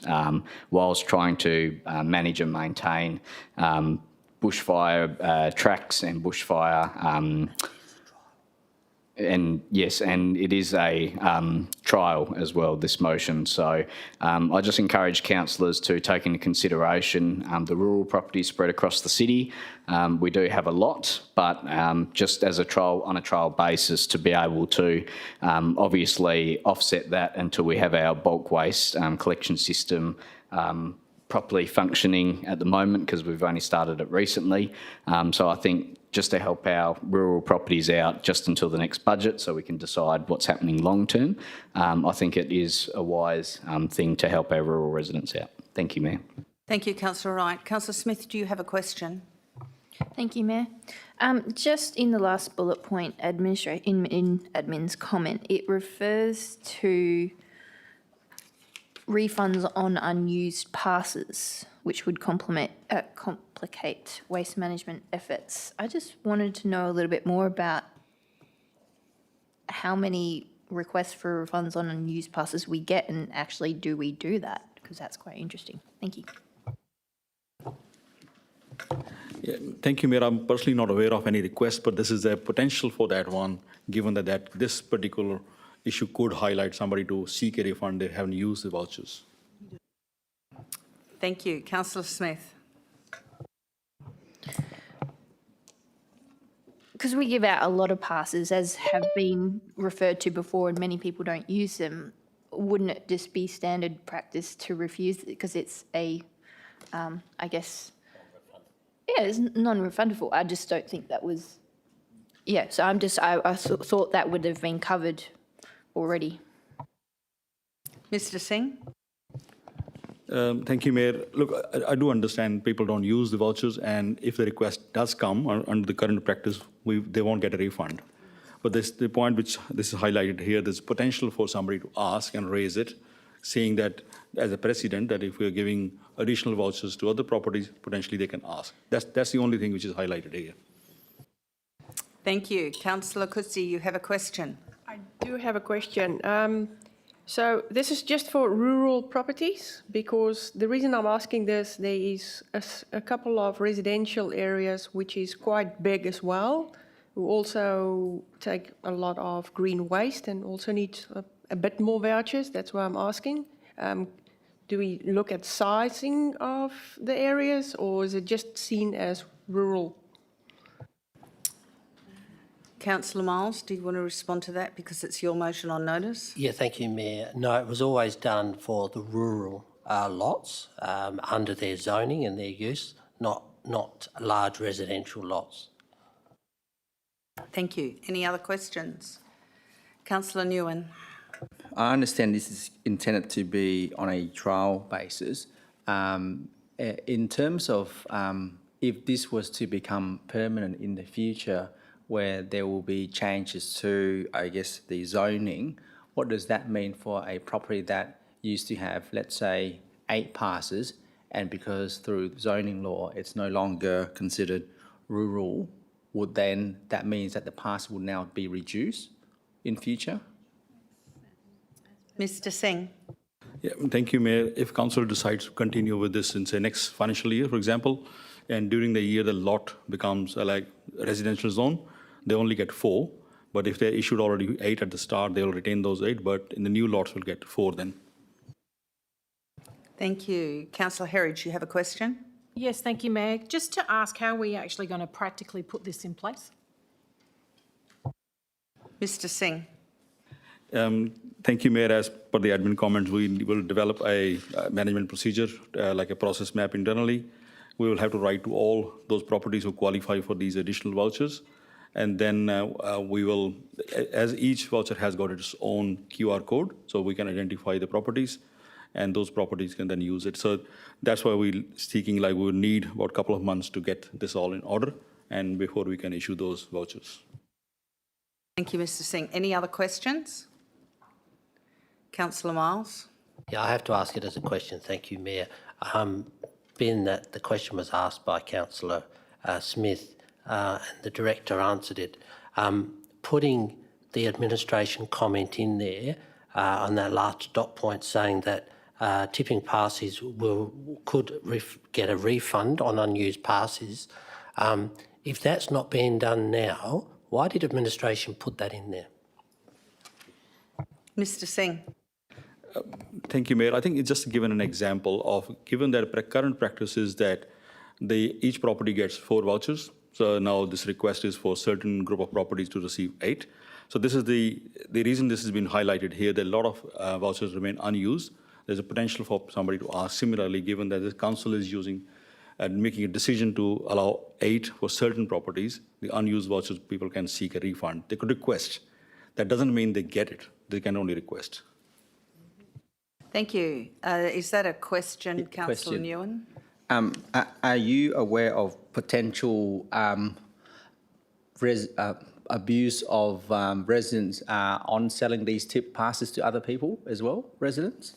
whilst trying to manage and maintain bushfire tracks and bushfire and yes, and it is a trial as well, this motion. So I just encourage councillors to take into consideration the rural properties spread across the city. We do have a lot, but just as a trial, on a trial basis, to be able to obviously offset that until we have our bulk waste collection system properly functioning at the moment, because we've only started it recently. So I think just to help our rural properties out just until the next budget so we can decide what's happening long term, I think it is a wise thing to help our rural residents out. Thank you, Mayor. Thank you, Councillor Wright. Councillor Smith, do you have a question? Thank you, Mayor. Just in the last bullet point, in admin's comment, it refers to refunds on unused passes, which would complicate waste management efforts. I just wanted to know a little bit more about how many requests for refunds on unused passes we get, and actually do we do that? Because that's quite interesting. Thank you. Yeah, thank you, Mayor. I'm personally not aware of any requests, but this is a potential for that one, given that this particular issue could highlight somebody to seek a refund they haven't used the vouchers. Thank you. Councillor Smith. because we give out a lot of passes, as have been referred to before, and many people don't use them, wouldn't it just be standard practice to refuse it because it's a, I guess, yeah, it's non-refundable. I just don't think that was, yeah, so I thought that would have been covered already. Mr. Singh? Thank you, Mayor. Look, I do understand people don't use the vouchers, and if the request does come under the current practice, they won't get a refund. But the point which this is highlighted here, there's potential for somebody to ask and raise it, saying that as a precedent, that if we're giving additional vouchers to other properties, potentially they can ask. That's the only thing which is highlighted here. Thank you. Councillor Kutsi, you have a question. I do have a question. So this is just for rural properties, because the reason I'm asking this, there is a couple of residential areas which is quite big as well, who also take a lot of green waste and also need a bit more vouchers. That's why I'm asking. Do we look at sizing of the areas, or is it just seen as rural? Councillor Miles, do you want to respond to that because it's your motion on notice? Yeah, thank you, Mayor. No, it was always done for the rural lots under their zoning and their use, not large residential lots. Thank you. Any other questions? Councillor Nguyen. I understand this is intended to be on a trial basis. In terms of if this was to become permanent in the future, where there will be changes to, I guess, the zoning, what does that mean for a property that used to have, let's say, 8 passes, and because through zoning law it's no longer considered rural, would then that means that the pass will now be reduced in future? Mr. Singh. Yeah, thank you, Mayor. If council decides to continue with this in, say, next financial year, for example, and during the year the lot becomes like residential zone, they only get 4. But if they issued already 8 at the start, they'll retain those 8. But in the new lots, will get 4 then. Thank you. Councillor Herridge, you have a question? Yes, thank you, Mayor. Just to ask, how are we actually going to practically put this in place? Mr. Singh. Thank you, Mayor. As per the admin comments, we will develop a management procedure, like a process map internally. We will have to write to all those properties who qualify for these additional vouchers. And then we will, as each voucher has got its own QR code, so we can identify the properties, and those properties can then use it. So that's why we're seeking, like, we would need about a couple of months to get this all in order, and before we can issue those vouchers. Thank you, Mr. Singh. Any other questions? Councillor Miles. Yeah, I have to ask it as a question. Thank you, Mayor. Being that the question was asked by Councillor Smith, and the Director answered it, putting the administration comment in there on that last dot point saying that tipping passes could get a refund on unused passes. If that's not being done now, why did administration put that in there? Mr. Singh. Thank you, Mayor. I think it's just given an example of, given that current practice is that each property gets 4 vouchers. So now this request is for a certain group of properties to receive 8. So this is the reason this has been highlighted here, that a lot of vouchers remain unused. There's a potential for somebody to ask similarly, given that the council is using and making a decision to allow 8 for certain properties, the unused vouchers, people can seek a refund. They could request. That doesn't mean they get it. They can only request. Thank you. Is that a question, Councillor Nguyen? Are you aware of potential abuse of residents on selling these tip passes to other people as well, residents?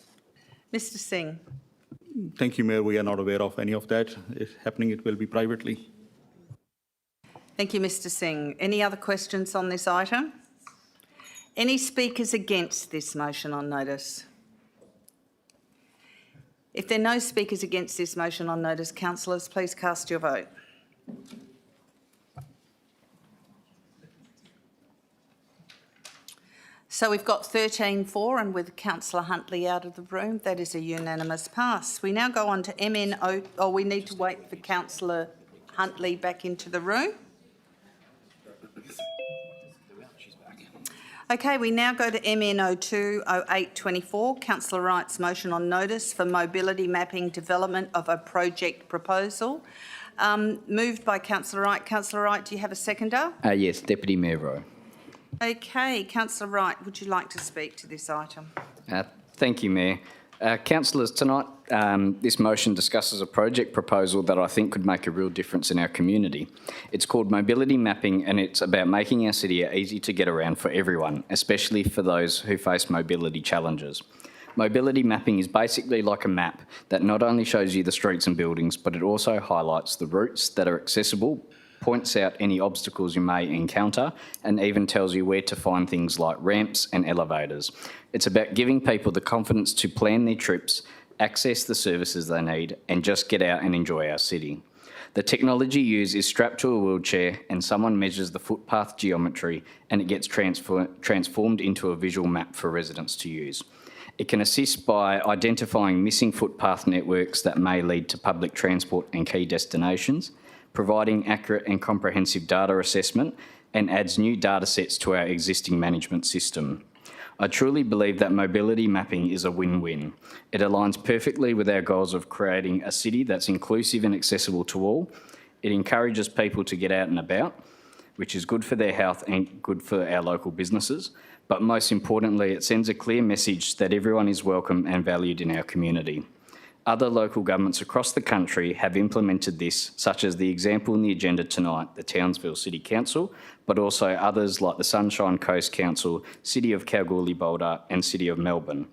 Mr. Singh. Thank you, Mayor. We are not aware of any of that. If happening, it will be privately. Thank you, Mr. Singh. Any other questions on this item? Any speakers against this motion on notice? If there are no speakers against this motion on notice, councillors, please cast your vote. So we've got 13 for, and with Councillor Huntley out of the room, that is a unanimous pass. We now go on to MNO. Oh, we need to wait for Councillor Huntley back into the room. Okay, we now go to MN02 0824, Councillor Wright's motion on notice for mobility mapping development of a project proposal. Moved by Councillor Wright. Councillor Wright, do you have a seconder? Yes, Deputy Mayor Rowe. Okay, Councillor Wright, would you like to speak to this item? Thank you, Mayor. Councillors, tonight this motion discusses a project proposal that I think could make a real difference in our community. It's called Mobility Mapping, and it's about making our city easy to get around for everyone, especially for those who face mobility challenges. Mobility mapping is basically like a map that not only shows you the streets and buildings, but it also highlights the routes that are accessible, points out any obstacles you may encounter, and even tells you where to find things like ramps and elevators. It's about giving people the confidence to plan their trips, access the services they need, and just get out and enjoy our city. The technology used is strapped to a wheelchair, and someone measures the footpath geometry, and it gets transformed into a visual map for residents to use. It can assist by identifying missing footpath networks that may lead to public transport and key destinations, providing accurate and comprehensive data assessment, and adds new data sets to our existing management system. I truly believe that mobility mapping is a win-win. It aligns perfectly with our goals of creating a city that's inclusive and accessible to all. It encourages people to get out and about, which is good for their health and good for our local businesses. But most importantly, it sends a clear message that everyone is welcome and valued in our community. Other local governments across the country have implemented this, such as the example in the agenda tonight, the Townsville City Council, but also others like the Sunshine Coast Council, City of Kalgoorlie-Boulder and City of Melbourne.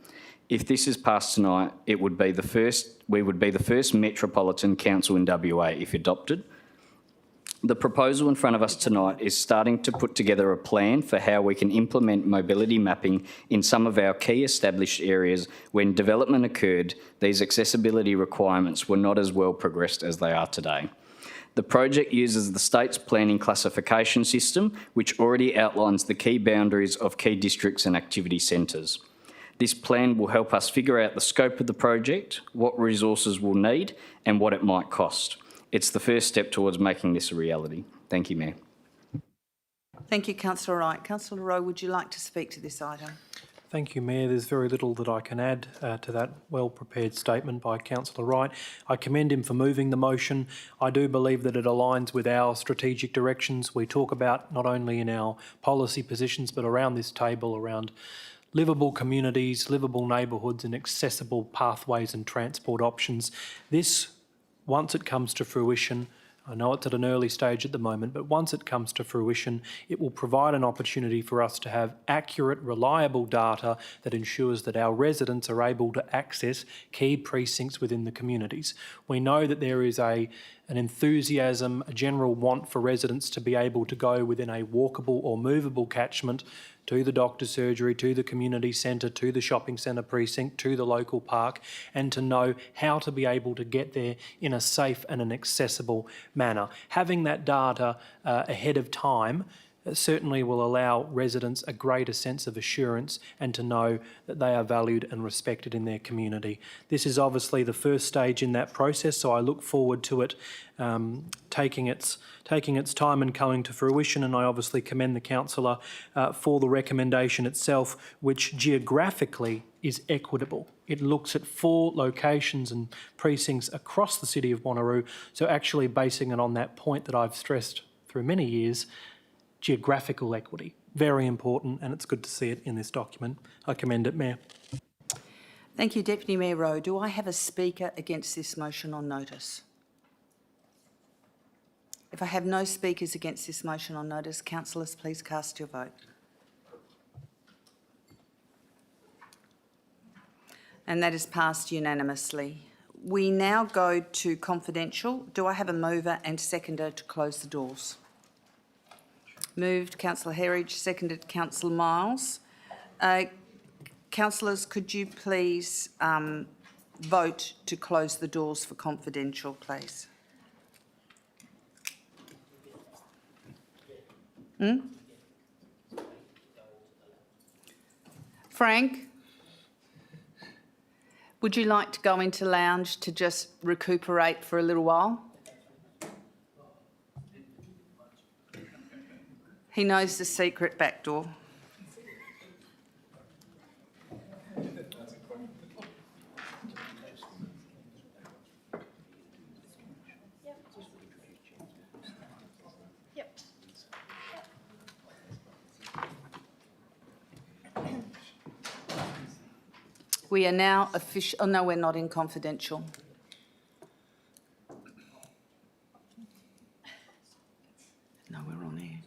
If this is passed tonight, we would be the first metropolitan council in WA if adopted. The proposal in front of us tonight is starting to put together a plan for how we can implement mobility mapping in some of our key established areas. When development occurred, these accessibility requirements were not as well progressed as they are today. The project uses the state's planning classification system, which already outlines the key boundaries of key districts and activity centres. This plan will help us figure out the scope of the project, what resources we'll need, and what it might cost. It's the first step towards making this a reality. Thank you, Mayor. Thank you, Councillor Wright. Councillor Rowe, would you like to speak to this item? Thank you, Mayor. There's very little that I can add to that well-prepared statement by Councillor Wright. I commend him for moving the motion. I do believe that it aligns with our strategic directions. We talk about not only in our policy positions, but around this table, around livable communities, livable neighbourhoods and accessible pathways and transport options. This, once it comes to fruition, I know it's at an early stage at the moment, but once it comes to fruition, it will provide an opportunity for us to have accurate, reliable data that ensures that our residents are able to access key precincts within the communities. We know that there is an enthusiasm, a general want for residents to be able to go within a walkable or movable catchment to the doctor's surgery, to the community centre, to the shopping centre precinct, to the local park, and to know how to be able to get there in a safe and an accessible manner. Having that data ahead of time certainly will allow residents a greater sense of assurance and to know that they are valued and respected in their community. This is obviously the first stage in that process, so I look forward to it taking its time and coming to fruition, and I obviously commend the councillor for the recommendation itself, which geographically is equitable. It looks at 4 locations and precincts across the city of Wanneroo, so actually basing it on that point that I've stressed through many years, geographical equity. Very important, and it's good to see it in this document. I commend it, Mayor. Thank you, Deputy Mayor Rowe. Do I have a speaker against this motion on notice? If I have no speakers against this motion on notice, councillors, please cast your vote. And that is passed unanimously. We now go to confidential. Do I have a mover and seconder to close the doors? Moved, Councillor Herridge, seconded Councillor Miles. Councillors, could you please vote to close the doors for confidential, please? Frank, would you like to go into lounge to just recuperate for a little while? He knows the secret back door. We are now official. Oh, no, we're not in confidential. No, we're on air.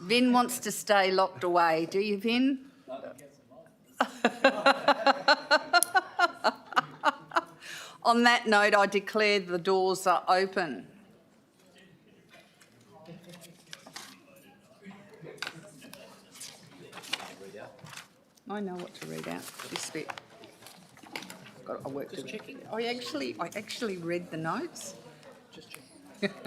Vin wants to stay locked away. Do you, Vin? On that note, I declare the doors are open. I know what to read out. This bit. I worked it. Checking. I actually read the notes. Just checking.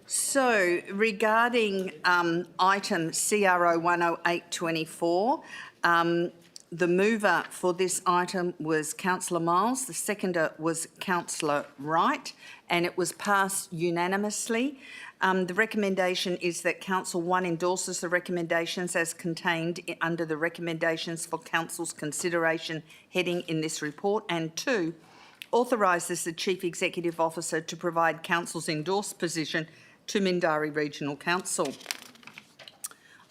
So regarding item CRO 10824, the mover for this item was Councillor Miles, the seconder was Councillor Wright, and it was passed unanimously. The recommendation is that Council 1 endorses the recommendations as contained under the recommendations for Council's consideration heading in this report, and 2, authorises the Chief Executive Officer to provide Council's endorsed position to Mindarie Regional Council.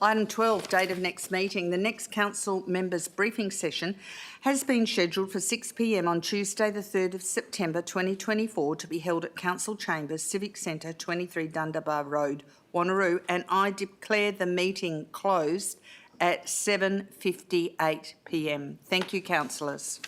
Item 12, date of next meeting. The next Council members' briefing session has been scheduled for 6 p.m. on Tuesday the 3rd of September 2024 to be held at Council Chambers, Civic Centre, 23 Dundebar Road, Wanneroo, and I declare the meeting closed at 7:58 p.m. Thank you, councillors.